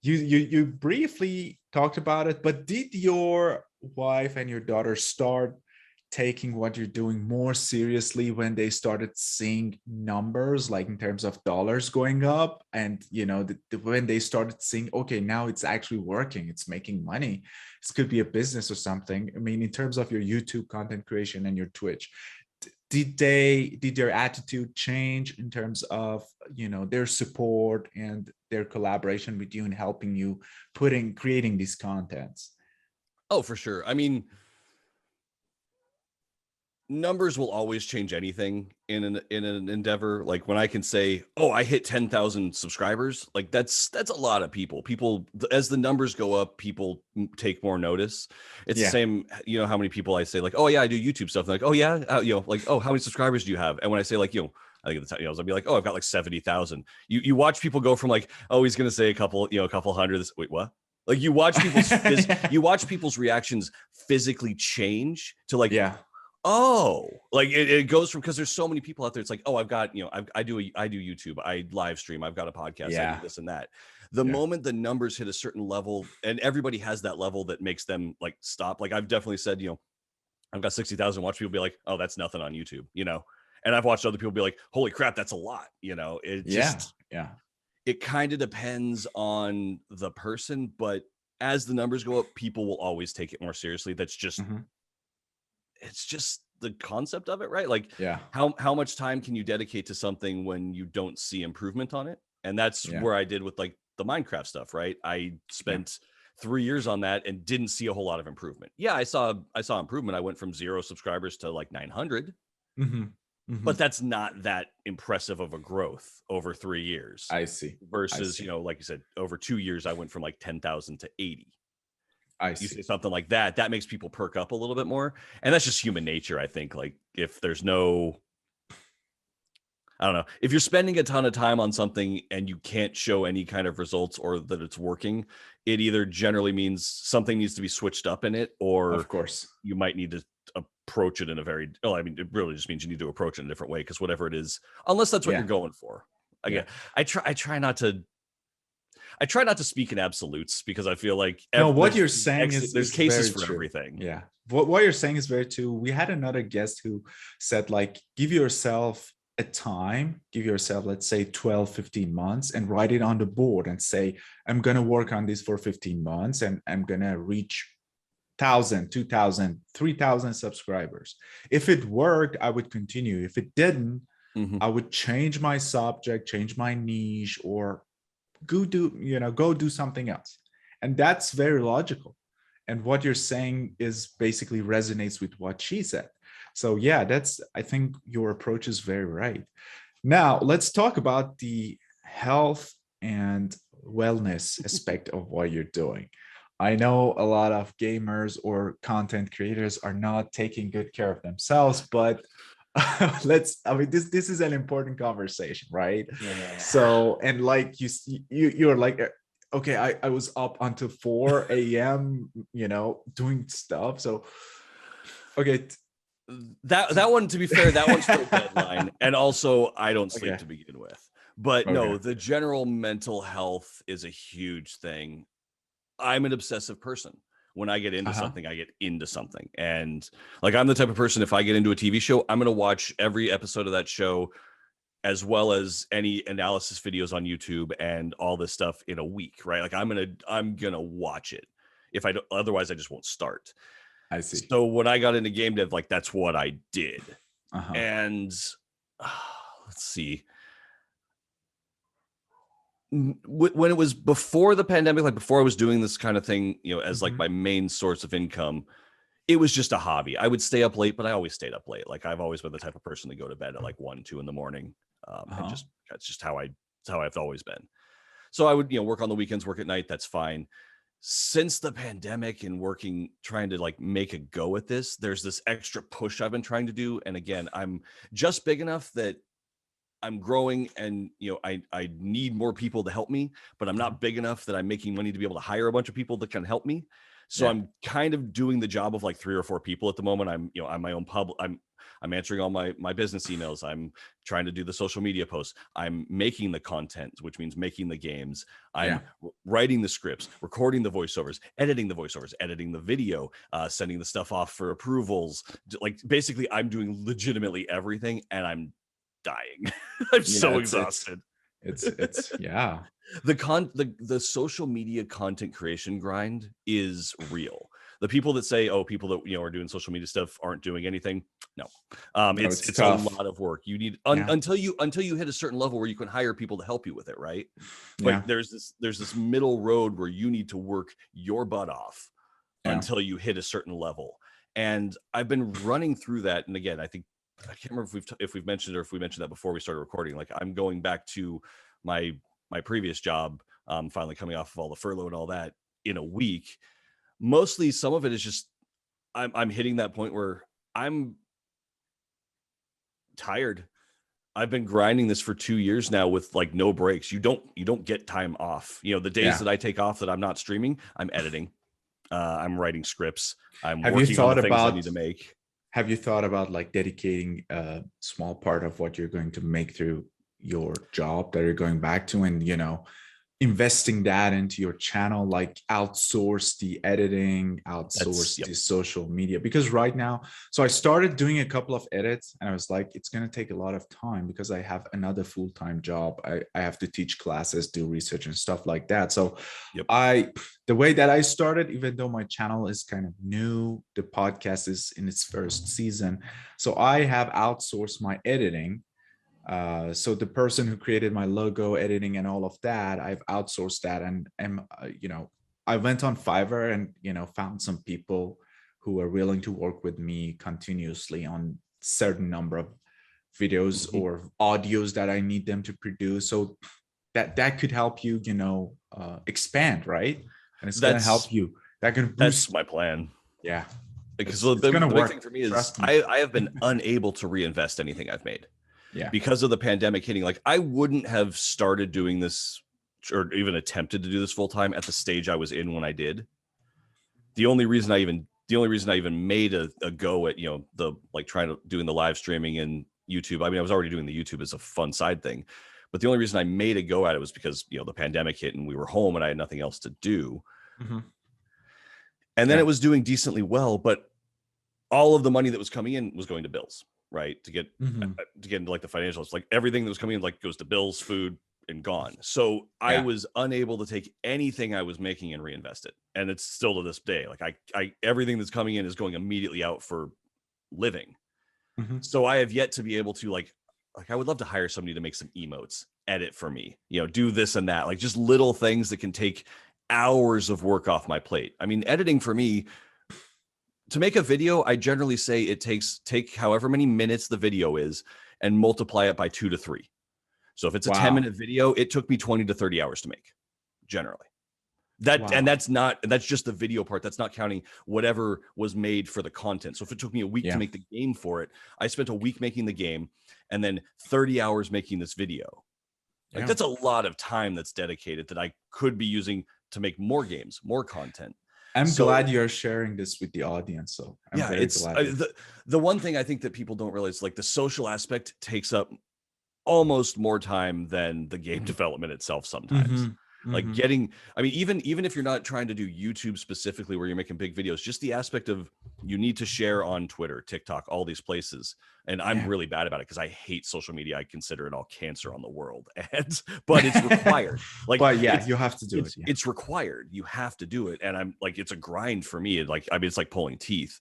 you briefly talked about it, but did your wife and your daughter start taking what you're doing more seriously when they started seeing numbers, like in terms of dollars going up, and when they started seeing, okay, now it's actually working, it's making money, this could be a business or something? I mean, in terms of your YouTube content creation and your Twitch, did their attitude change in terms of their support and their collaboration with you in helping you creating these contents? Oh, for sure. I mean, numbers will always change anything in an endeavor. Like when I can say, oh, I hit 10,000 subscribers, like that's a lot of people. As the numbers go up, people take more notice. It's the Yeah. same, you know, how many people I say like, oh yeah, I do YouTube stuff. They're like, oh yeah, you know, like, oh, how many subscribers do you have? And when I say like, you know, I think at the time, you know, I'll be like, oh, I've got like 70,000. You watch people go from like, oh, he's gonna say a couple hundred. Wait, what? Like you watch people's reactions physically change to like, Yeah. oh, like it goes from, because there's so many people out there. It's like, oh, I've got, you know, I do YouTube, I live stream, I've got a podcast, I Yeah. do this and that. The Yeah. moment the numbers hit a certain level, and everybody has that level that makes them like stop. Like I've definitely said, you know, I've got 60,000. Watch people be like, oh, that's nothing on YouTube, you know. And I've watched other people be like, holy crap, that's a lot, you know. It just, Yeah. it kind of depends on the person, but as the numbers go up, people will always take it more seriously. That's just, Mhm. it's just the concept of it, right? Like, Yeah. how much time can you dedicate to something when you don't see improvement on it? And that's Yeah. where I did with like the Minecraft stuff, right? I spent 3 years on that and didn't see a whole lot of improvement. Yeah, I saw improvement. I went from 0 subscribers to like 900, Mhm. but Mhm. that's not that impressive of a growth over 3 years I see. versus, you know, like you said, over 2 years, I went from like 10,000 to 80. I You see. say something like that, that makes people perk up a little bit more. And that's just human nature, I think. Like if there's no, I don't know, if you're spending a ton of time on something and you can't show any kind of results or that it's working, it either generally means something needs to be switched up in it, or Of course. you might need to approach it in a very, oh, I mean, it really just means you need to approach it in a different way, because whatever it is, unless that's what Yeah. you're going for. Again, Yeah. I try not to speak in absolutes, because I feel like No, what you're saying there's is cases very for true. everything. Yeah. What you're saying is very true. We had another guest who said, like, give yourself a time, give yourself, let's say 12, 15 months, and write it on the board and say, I'm going to work on this for 15 months and I'm going to reach 1,000, 2,000, 3,000 subscribers. If it worked, I would continue. If it didn't, Mhm. I would change my subject, change my niche, or go do something else. And that's very logical. And what you're saying is basically resonates with what she said. So yeah, I think your approach is very right. Now let's talk about the health and wellness aspect of what you're doing. I know a lot of gamers or content creators are not taking good care of themselves, but I mean, this is an important conversation, right? Yeah. So, and like you're like, okay, I was up until 4 a.m., doing stuff. So, okay. That one, to be fair, that one's for a deadline. And also I don't sleep Okay. to begin with. But no, Okay. the general mental health is a huge thing. I'm an obsessive person. When I get into something, I get into something. And like, I'm the type of person, if I get into a TV show, I'm going to watch every episode of that show, as well as any analysis videos on YouTube and all this stuff in a week, right? Like I'm going to watch it. If I don't, otherwise I just won't start. I see. So when I got into game dev, like that's what I did. Uh-huh. And let's see, when it was before the pandemic, like before I was doing this kind of thing, you know, as like my main source of income, it was just a hobby. I would stay up late, but I always stayed up late. Like I've always been the type of person to go to bed at like 1, 2 in the morning. And just, that's just how I've always been. So I would, you know, work on the weekends, work at night. That's fine. Since the pandemic and trying to like make a go at this, there's this extra push I've been trying to do. And again, I'm just big enough that I'm growing, and you know, I need more people to help me, but I'm not big enough that I'm making money to be able to hire a bunch of people that can help me. So Yeah. I'm kind of doing the job of like 3 or 4 people at the moment. I'm my own I'm answering all my business emails. I'm trying to do the social media posts. I'm making the content, which means making the games. I'm writing the scripts, recording the voiceovers, editing the video, sending the stuff off for approvals. Like basically I'm doing legitimately everything, and I'm dying. I'm so exhausted. It's yeah. The social media content creation grind is real. The people that say, oh, people that, you know, are doing social media stuff aren't doing anything. No, it's tough. a lot of work. You need Yeah. until you hit a certain level where you can hire people to help you with it, right? Yeah. But there's this middle road where you need to work your butt off Yeah. until you hit a certain level. And I've been running through that. And again, I can't remember if we've mentioned or if we mentioned that before we started recording. Like I'm going back to my previous job, finally coming off of all the furlough and all that in a week. Mostly some of it is just I'm hitting that point where I'm tired. I've been grinding this for 2 years now with like no breaks. You don't get time off. You know, the days that I take off that I'm not streaming, I'm editing. I'm writing scripts. I'm working on the things I need to make. Have you thought about like dedicating a small part of what you're going to make through your job that you're going back to, and investing that into your channel, like outsource the editing, outsource the social media? Because right now, so I started doing a couple of edits and I was like, it's going to take a lot of time because I have another full-time job. I have to teach classes, do research and stuff like that. So the way that I started, even though my channel is kind of new, the podcast is in its first season. So I have outsourced my editing. So the person who created my logo, editing, and all of that, I've outsourced that, and I went on Fiverr and found some people who are willing to work with me continuously on certain number of videos or audios that I need them to produce. So that could help you, expand, right? And it's gonna help you. That can boost. That's my plan. Yeah, because the big thing for me is I have been unable to reinvest anything I've made. Yeah. Because of the pandemic hitting. Like I wouldn't have started doing this or even attempted to do this full time at the stage I was in when I did. The only reason I even made a go at, the like doing the live streaming and YouTube. I mean, I was already doing the YouTube as a fun side thing, but the only reason I made a go at it was because, the pandemic hit and we were home and I had nothing else to do. And then it was doing decently well, but all of the money that was coming in was going to bills. Right, to get into like the financials, like everything that was coming in like goes to bills, food, and gone. So I was unable to take anything I was making and reinvest it, and it's still to this day. Like I everything that's coming in is going immediately out for living. So I have yet to be able to like I would love to hire somebody to make some emotes, edit for me, do this and that, like just little things that can take hours of work off my plate. I mean, editing for me. To make a video, I generally say it take however many minutes the video is and multiply it by 2 to 3. So if it's a 10-minute video, it took me 20 to 30 hours to make, generally. And that's just the video part. That's not counting whatever was made for the content. So if it took me a week to make the game for it, I spent a week making the game and then 30 hours making this video. Like that's a lot of time that's dedicated that I could be using to make more games, more content. I'm glad you're sharing this with the audience. So I'm very glad. The one thing I think that people don't realize, like the social aspect takes up almost more time than the game development itself sometimes. Like even if you're not trying to do YouTube specifically where you're making big videos, just the aspect of you need to share on Twitter, TikTok, all these places. And I'm really bad about it because I hate social media. I consider it all cancer on the world. But it's required. Like, but you have to do it. It's required. You have to do it. And I'm like, it's a grind for me. It's like pulling teeth.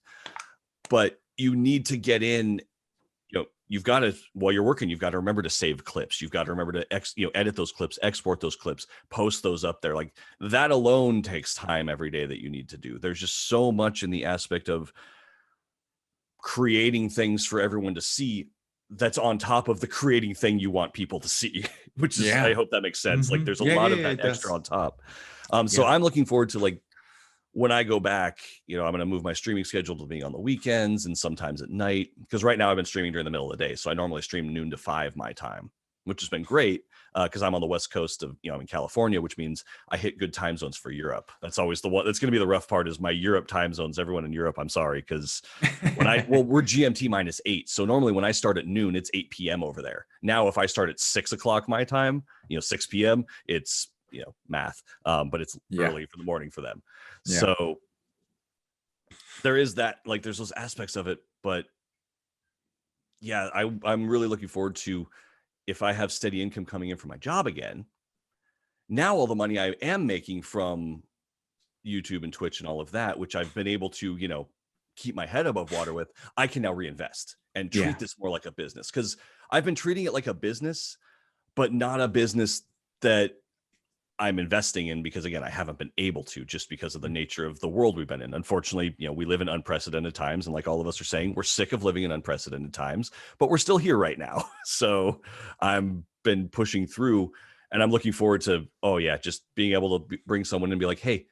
But you need to get in. You've got to, while you're working, you've got to remember to save clips. You've got to remember to edit those clips, export those clips, post those up there. Like that alone takes time every day that you need to do. There's just so much in the aspect of creating things for everyone to see that's on top of the creating thing you want people to see, which is, I hope that makes sense. Like there's a lot of that extra on top. So I'm looking forward to like, when I go back, I'm going to move my streaming schedule to being on the weekends and sometimes at night, because right now I've been streaming during the middle of the day. So I normally stream noon to 5 my time, which has been great because I'm on the West Coast of, I'm in California, which means I hit good time zones for Europe. That's always the one that's going to be the rough part is my Europe time zones. Everyone in Europe, I'm sorry, because we're GMT -8. So normally when I start at noon, it's 8 p.m. over there. Now, if I start at 6 o'clock my time, 6 p.m., it's math, but it's early for the morning for them. So there is that, like there's those aspects of it, but I'm really looking forward to, if I have steady income coming in from my job again, now all the money I am making from YouTube and Twitch and all of that, which I've been able to, keep my head above water with, I can now reinvest and treat this more like a business. Because I've been treating it like a business, but not a business that I'm investing in, because again, I haven't been able to, just because of the nature of the world we've been in. Unfortunately, we live in unprecedented times, and like all of us are saying, we're sick of living in unprecedented times, but we're still here right now. So I'm been pushing through, and I'm looking forward to, just being able to bring someone and be like, hey,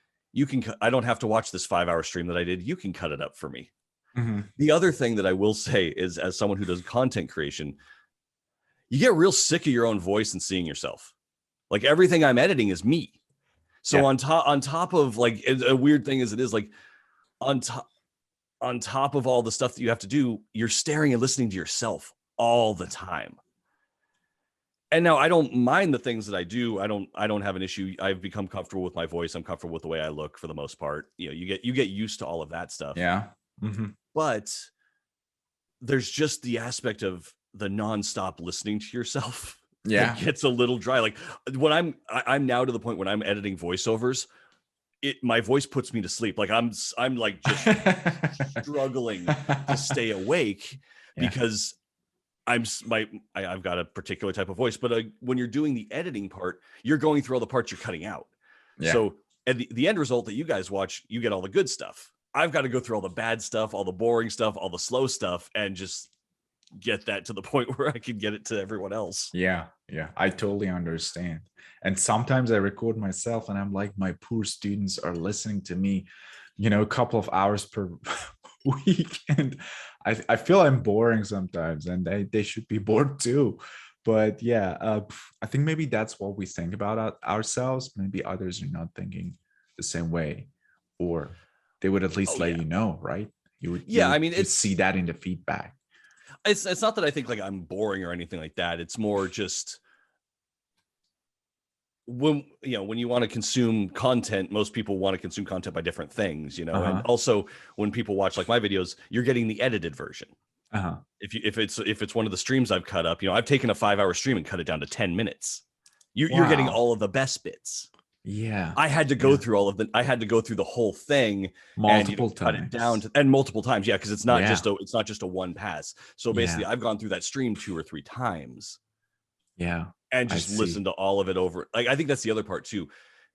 I don't have to watch this 5-hour stream that I did. You can cut it up for me. Mm-hmm. The other thing that I will say is, as someone who does content creation, you get real sick of your own voice and seeing yourself. Like, everything I'm editing is me. So on top of, like, a weird thing as it is, like, on top of all the stuff that you have to do, you're staring and listening to yourself all the time. And now I don't mind the things that I do. I don't have an issue. I've become comfortable with my voice. I'm comfortable with the way I look for the most part. You get used to all of that stuff. Yeah. Mm-hmm. But there's just the aspect of the nonstop listening to yourself. Yeah. It gets a little dry. Like, when I'm now to the point when I'm editing voiceovers, my voice puts me to sleep. Like, I'm like just struggling to stay awake because I've got a particular type of voice. But when you're doing the editing part, you're going through all the parts you're cutting out. Yeah. So at the end result that you guys watch, you get all the good stuff. I've got to go through all the bad stuff, all the boring stuff, all the slow stuff, and just get that to the point where I can get it to everyone else. Yeah, I totally understand. And sometimes I record myself and I'm like, my poor students are listening to me, a couple of hours per week, and I feel I'm boring sometimes, and they should be bored too. But I think maybe that's what we think about ourselves. Maybe others are not thinking the same way, or they would at least let you know, right? You would see that in the feedback. It's not that I think like I'm boring or anything like that. It's more just when you want to consume content, most people want to consume content by different things, and also when people watch like my videos, you're getting the edited version. If it's one of the streams I've cut up, I've taken a 5-hour stream and cut it down to 10 minutes. You're getting all of the best bits. Yeah, I had to go through I had to go through the whole thing multiple times. Cut it down and multiple times. Yeah, because it's not just a one pass. So basically, I've gone through that stream 2 or 3 times. Yeah, and just listen to all of it over. Like, I think that's the other part too,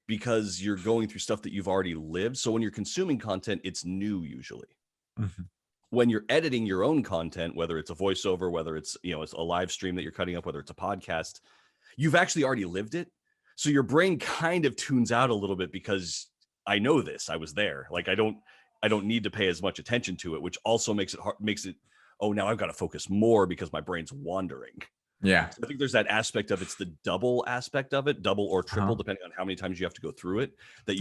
because you're going through stuff that you've already lived. So when you're consuming content, it's new usually. Mm-hmm. When you're editing your own content, whether it's a voiceover, whether it's it's a live stream that you're cutting up, whether it's a podcast, you've actually already lived it. So your brain kind of tunes out a little bit, because I know this, I was there. Like, I don't need to pay as much attention to it, which also makes it hard, now I've got to focus more because my brain's wandering. Yeah. So I think there's that aspect of, it's the double aspect of it, double or triple, depending on how many times you have to go through it, that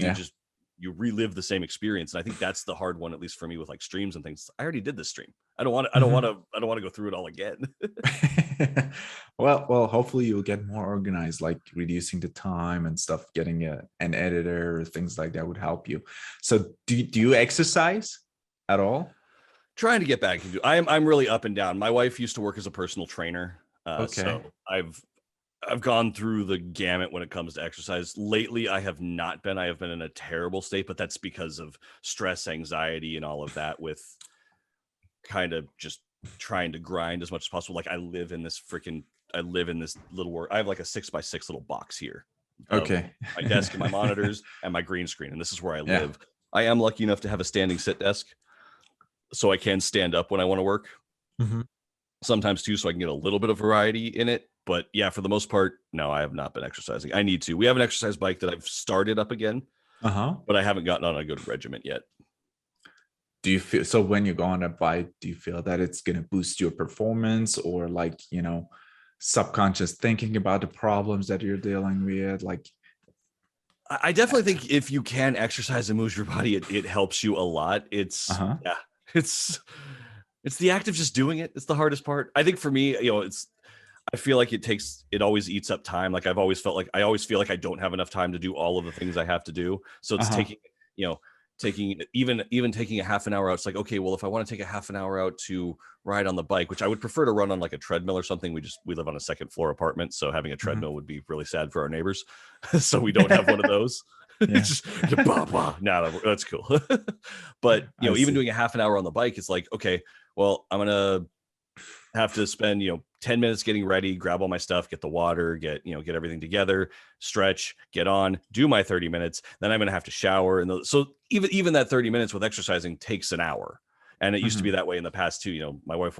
you relive the same experience. And I think that's the hard one, at least for me, with like streams and things. I already did this stream. I don't want to go through it all again. Well, hopefully you'll get more organized, like reducing the time and stuff, getting an editor, things like that would help you. So do you exercise at all? Trying to get back into. I'm really up and down. My wife used to work as a personal trainer. So I've gone through the gamut when it comes to exercise. Lately, I have not been. I have been in a terrible state, but that's because of stress, anxiety, and all of that, with kind of just trying to grind as much as possible. Like, I live in this little work. I have like a 6x6 little box here. Okay. My desk and my monitors and my green screen. And this is where I live. I am lucky enough to have a standing sit desk, so I can stand up when I want to work. Mm-hmm. Sometimes too, so I can get a little bit of variety in it. But yeah, for the most part, no, I have not been exercising. I need to. We have an exercise bike that I've started up again, but I haven't gotten on a good regiment yet. Do you feel, so when you go on a bike, do you feel that it's going to boost your performance, or like, subconscious thinking about the problems that you're dealing with? Like, I definitely think if you can exercise and move your body, it helps you a lot. It's it's the act of just doing it. It's the hardest part. I think for me, I feel like it always eats up time. Like, I always feel like I don't have enough time to do all of the things I have to do. So it's taking taking a half an hour out. It's like, okay, well, if I want to take a half an hour out to ride on the bike, which I would prefer to run on like a treadmill or something. We live on a second floor apartment, so having a treadmill would be really sad for our neighbors. So we don't have one of those. Just nah, that's cool. But even doing a half an hour on the bike, it's like, okay, well, I'm gonna have to spend 10 minutes getting ready, grab all my stuff, get the water, get everything together, stretch, get on, do my 30 minutes. Then I'm going to have to shower. And so even that 30 minutes with exercising takes an hour. And it used to be that way in the past too. My wife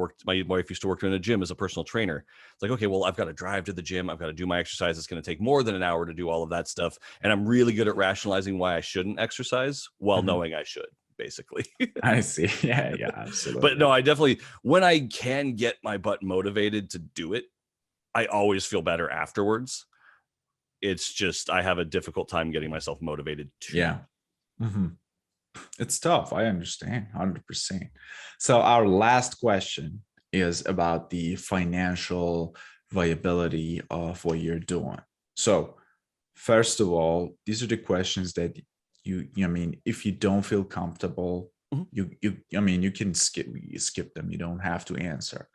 used to work in a gym as a personal trainer. It's like, okay, well, I've got to drive to the gym. I've got to do my exercise. It's going to take more than an hour to do all of that stuff. And I'm really good at rationalizing why I shouldn't exercise while knowing I should, basically. I see. Yeah, But absolutely. no, I definitely, when I can get my butt motivated to do it, I always feel better afterwards. It's just, I have a difficult time getting myself motivated to. Yeah. It's tough. I understand 100%. So our last question is about the financial viability of what you're doing. So first of all, these are the questions that I mean, if you don't feel comfortable, you can skip them. You don't have to answer.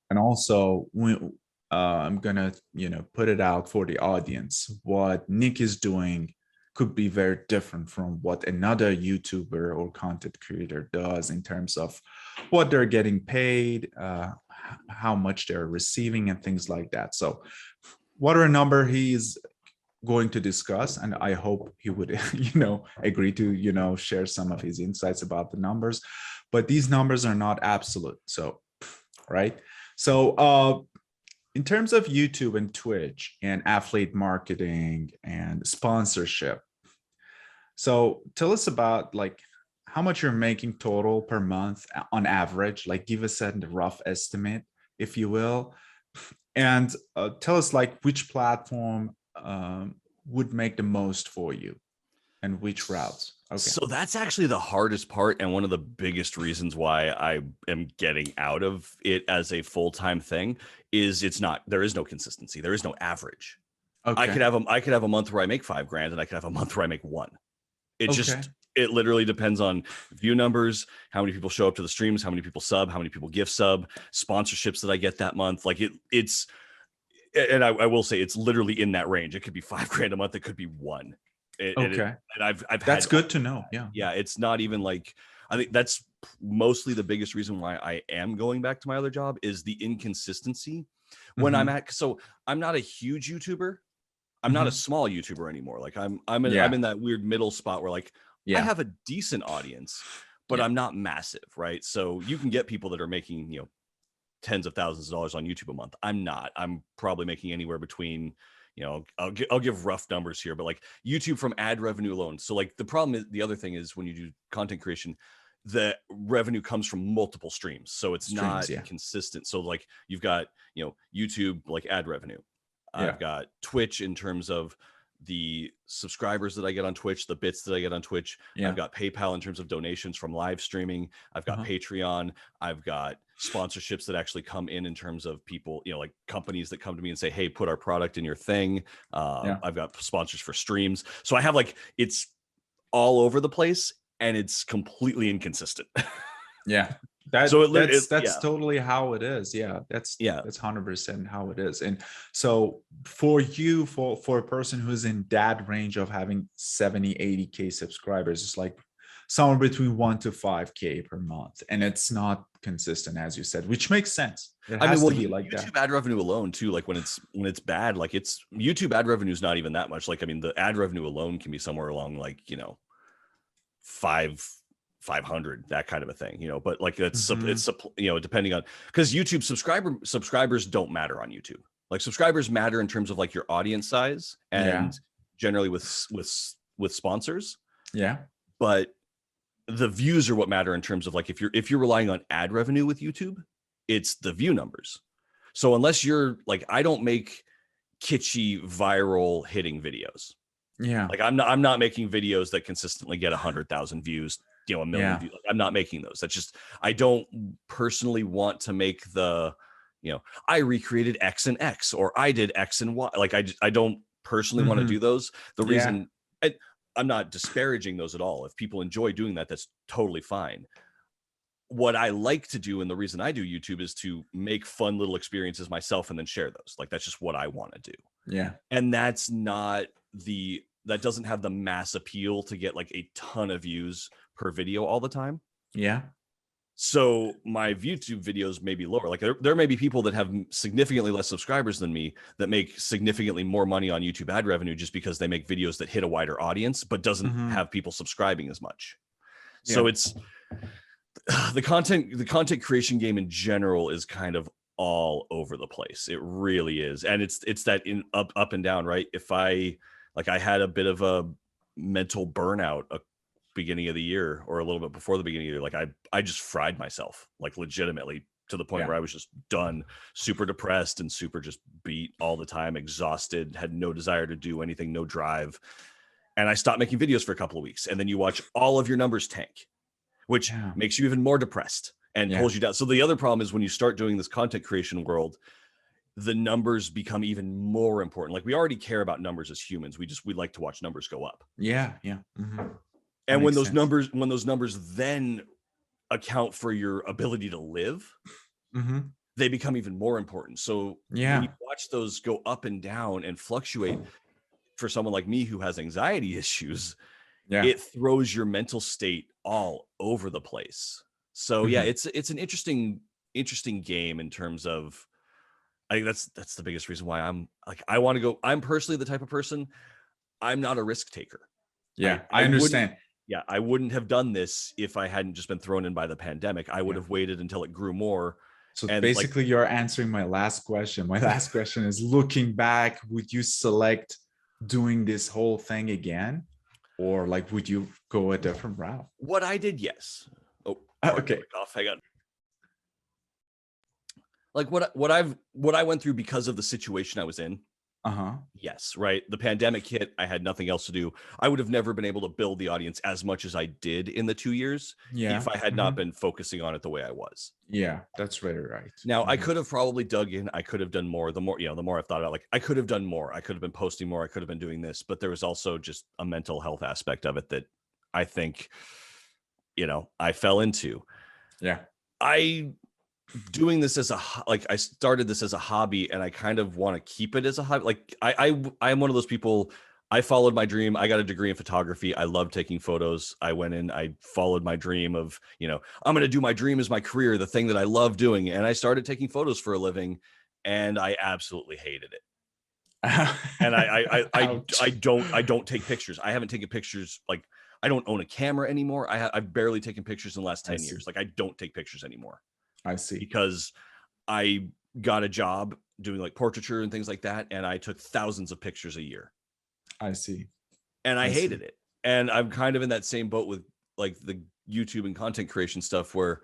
And also, I'm gonna, put it out for the audience. What Nick is doing could be very different from what another YouTuber or content creator does in terms of what they're getting paid, how much they're receiving, and things like that. So, whatever number he's going to discuss, and I hope he would, agree to, share some of his insights about the numbers. But these numbers are not absolute. So, right. So, in terms of YouTube and Twitch and affiliate marketing and sponsorship, so tell us about like how much you're making total per month on average. Like, give us a rough estimate, if you will, and tell us like which platform would make the most for you and which routes. Okay. So that's actually the hardest part, and one of the biggest reasons why I am getting out of it as a full-time thing is there is no consistency. There is no average. Okay. I could have a month where I make $5,000, and I could have a month where I make $1. It literally depends on view numbers, how many people show up to the streams, how many people sub, how many people gift sub, sponsorships that I get that month. Like it's, and I will say it's literally in that range. It could be $5,000 a month. It could be $1. Okay. And I've That's had, good to know. Yeah. yeah, it's not even like, I think that's mostly the biggest reason why I am going back to my other job is the inconsistency when so I'm not a huge YouTuber. I'm not a small YouTuber anymore. Like I'm in that weird middle spot where like I have a decent audience, but I'm not massive, right? So you can get people that are making, tens of thousands of dollars on YouTube a month. I'm not. I'm probably making anywhere between, I'll give rough numbers here, but like YouTube from ad revenue alone. So like the other thing is when you do content creation, the revenue comes from multiple streams. So it's not consistent. So like you've got, YouTube like ad revenue. I've got Twitch in terms of the subscribers that I get on Twitch, the bits that I get on Twitch. I've got PayPal in terms of donations from live streaming. I've got Patreon. I've got sponsorships that actually come in terms of people, like companies that come to me and say, hey, put our product in your thing. I've got sponsors for streams. So I have it's all over the place and it's completely inconsistent. Yeah. That's totally how it is. Yeah, that's 100% how it is. And so for you, for a person who's in that range of having 70-80K subscribers, it's like somewhere between 1 to 5K per month, and it's not consistent, as you said, which makes sense. It has to be like YouTube that. ad revenue alone too, like when it's bad, like it's YouTube ad revenue is not even that much. Like, I mean, the ad revenue alone can be somewhere along like 500, that kind of a thing, but like it's depending on, because YouTube subscribers don't matter on YouTube. Like subscribers matter in terms of like your audience size and generally with sponsors. Yeah. But the views are what matter in terms of like if you're relying on ad revenue with YouTube, it's the view numbers. So unless you're like, I don't make kitschy viral hitting videos. Yeah. Like I'm not making videos that consistently get 100,000 views, 1 million views. Like, I'm not making those. That's just, I don't personally want to make the, I recreated X and X, or I did X and Y. Like I don't personally want to do those. The reason I'm not disparaging those at all. If people enjoy doing that, that's totally fine. What I like to do, and the reason I do YouTube, is to make fun little experiences myself and then share those. Like that's just what I want to do. Yeah. And that doesn't have the mass appeal to get like a ton of views per video all the time. Yeah. So my YouTube videos may be lower. Like there may be people that have significantly less subscribers than me that make significantly more money on YouTube ad revenue just because they make videos that hit a wider audience, but doesn't have people subscribing as much. So it's the content creation game in general is kind of all over the place. It really is. And it's that in up and down, right? If I had a bit of a mental burnout beginning of the year or a little bit before the beginning of the year, like I just fried myself, like legitimately, to the point where I was just done, super depressed and super just beat all the time, exhausted, had no desire to do anything, no drive. And I stopped making videos for a couple of weeks. And then you watch all of your numbers tank, which makes you even more depressed and pulls you down. So the other problem is when you start doing this content creation world, the numbers become even more important. Like we already care about numbers as humans. We like to watch numbers go up. Yeah. And when those numbers then account for your ability to live, they become even more important. So when you watch those go up and down and fluctuate, for someone like me who has anxiety issues, it throws your mental state all over the place. So it's an interesting game in terms of, I think that's the biggest reason why I'm like, I'm personally the type of person, I'm not a risk taker. I understand. I wouldn't have done this if I hadn't just been thrown in by the pandemic. I would have waited until it grew more. So basically you're answering my last question. My last question is, looking back, would you select doing this whole thing again? Or like, would you go a different route? What I did, yes. Oh, okay. Hang on. Like what I went through because of the situation I was in. Yes, right. The pandemic hit. I had nothing else to do. I would have never been able to build the audience as much as I did in the 2 years if I had not been focusing on it the way I was. Yeah, that's very right. Now I could have probably dug in. I could have done more. The more I've thought about, like, I could have done more. I could have been posting more. I could have been doing this, but there was also just a mental health aspect of it that I think, I fell into. Yeah. Doing this as I started this as a hobby, and I kind of want to keep it as a hobby. Like I'm one of those people. I followed my dream. I got a degree in photography. I love taking photos. I went in, I followed my dream of, I'm going to do my dream as my career, the thing that I love doing. And I started taking photos for a living, and I absolutely hated it. And I don't take pictures. I haven't taken pictures. Like, I don't own a camera anymore. I've barely taken pictures in the last 10 years. Like, I don't take pictures anymore. I see. Because I got a job doing like portraiture and things like that, and I took thousands of pictures a year. I see. And I hated it. And I'm kind of in that same boat with like the YouTube and content creation stuff, where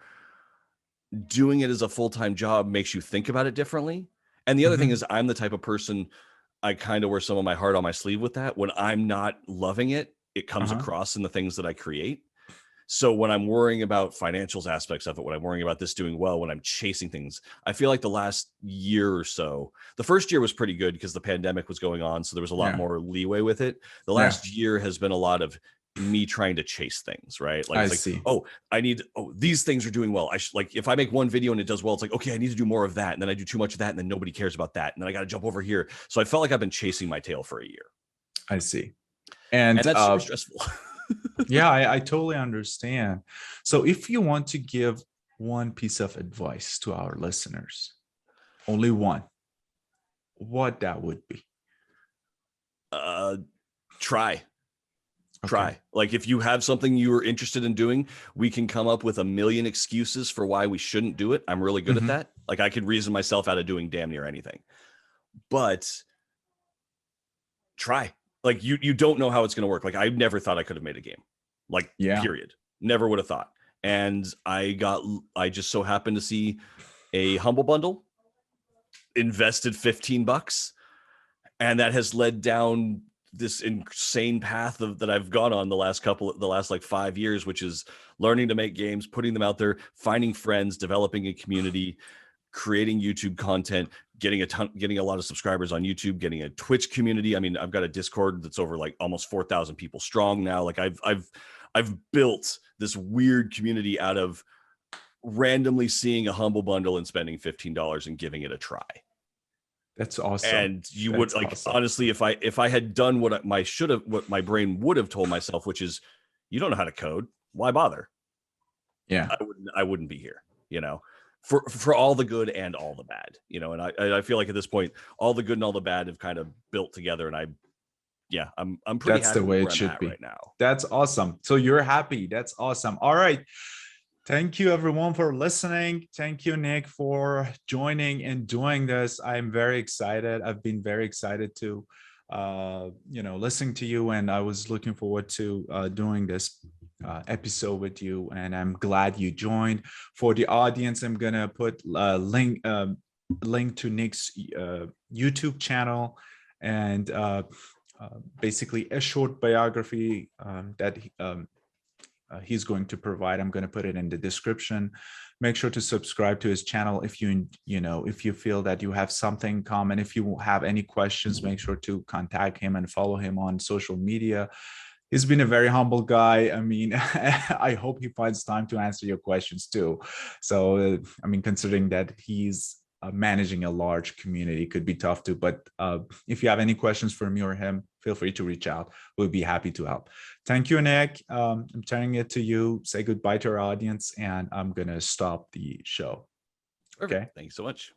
doing it as a full-time job makes you think about it differently. And the other thing is, I'm the type of person, I kind of wear some of my heart on my sleeve with that. When I'm not loving it, it comes across in the things that I create. So when I'm worrying about financials aspects of it, when I'm worrying about this doing well, when I'm chasing things, I feel like the last year or so, the first year was pretty good because the pandemic was going on. So there was a lot more leeway with it. The last year has been a lot of me trying to chase things, right? Like, these things are doing well. Like, if I make one video and it does well, it's like, okay, I need to do more of that. And then I do too much of that, and then nobody cares about that. And then I got to jump over here. So I felt like I've been chasing my tail for a year. I see. And that's super stressful. Yeah, I totally understand. So if you want to give one piece of advice to our listeners, only one, what that would be? Try. Like, if you have something you are interested in doing, we can come up with a million excuses for why we shouldn't do it. I'm really good at that. Like, I could reason myself out of doing damn near anything. But try. Like, you don't know how it's going to work. Like, I never thought I could have made a game. Like, period. Never would have thought. And I just so happened to see a Humble Bundle, invested $15, and that has led down this insane path that I've gone on the last like 5 years, which is learning to make games, putting them out there, finding friends, developing a community, creating YouTube content, getting a lot of subscribers on YouTube, getting a Twitch community. I mean, I've got a Discord that's over like almost 4,000 people strong now. Like, I've built this weird community out of randomly seeing a Humble Bundle and spending $15 and giving it a try. That's awesome. And honestly, if I had done what my brain would have told myself, which is, you don't know how to code, why bother? Yeah. I wouldn't be here, for all the good and all the bad, and I feel like at this point, all the good and all the bad have kind of built together, and I'm pretty That's happy the with way where it I'm should at be. right now. That's awesome. So you're happy. That's awesome. All right. Thank you everyone for listening. Thank you, Nick, for joining and doing this. I'm very excited. I've been very excited to listening to you, and I was looking forward to doing this episode with you, and I'm glad you joined. For the audience, I'm gonna put a link to Nick's YouTube channel, and basically a short biography that he's going to provide. I'm going to put it in the description. Make sure to subscribe to his channel if if you feel that you have something common. If you have any questions, make sure to contact him and follow him on social media. He's been a very humble guy. I mean, I hope he finds time to answer your questions too. So, I mean, considering that he's managing a large community, could be tough too. But if you have any questions for me or him, feel free to reach out. We'll be happy to help. Thank you, Nick. I'm turning it to you. Say goodbye to our audience, and I'm going to stop the show. Perfect. Okay. Thank you so much.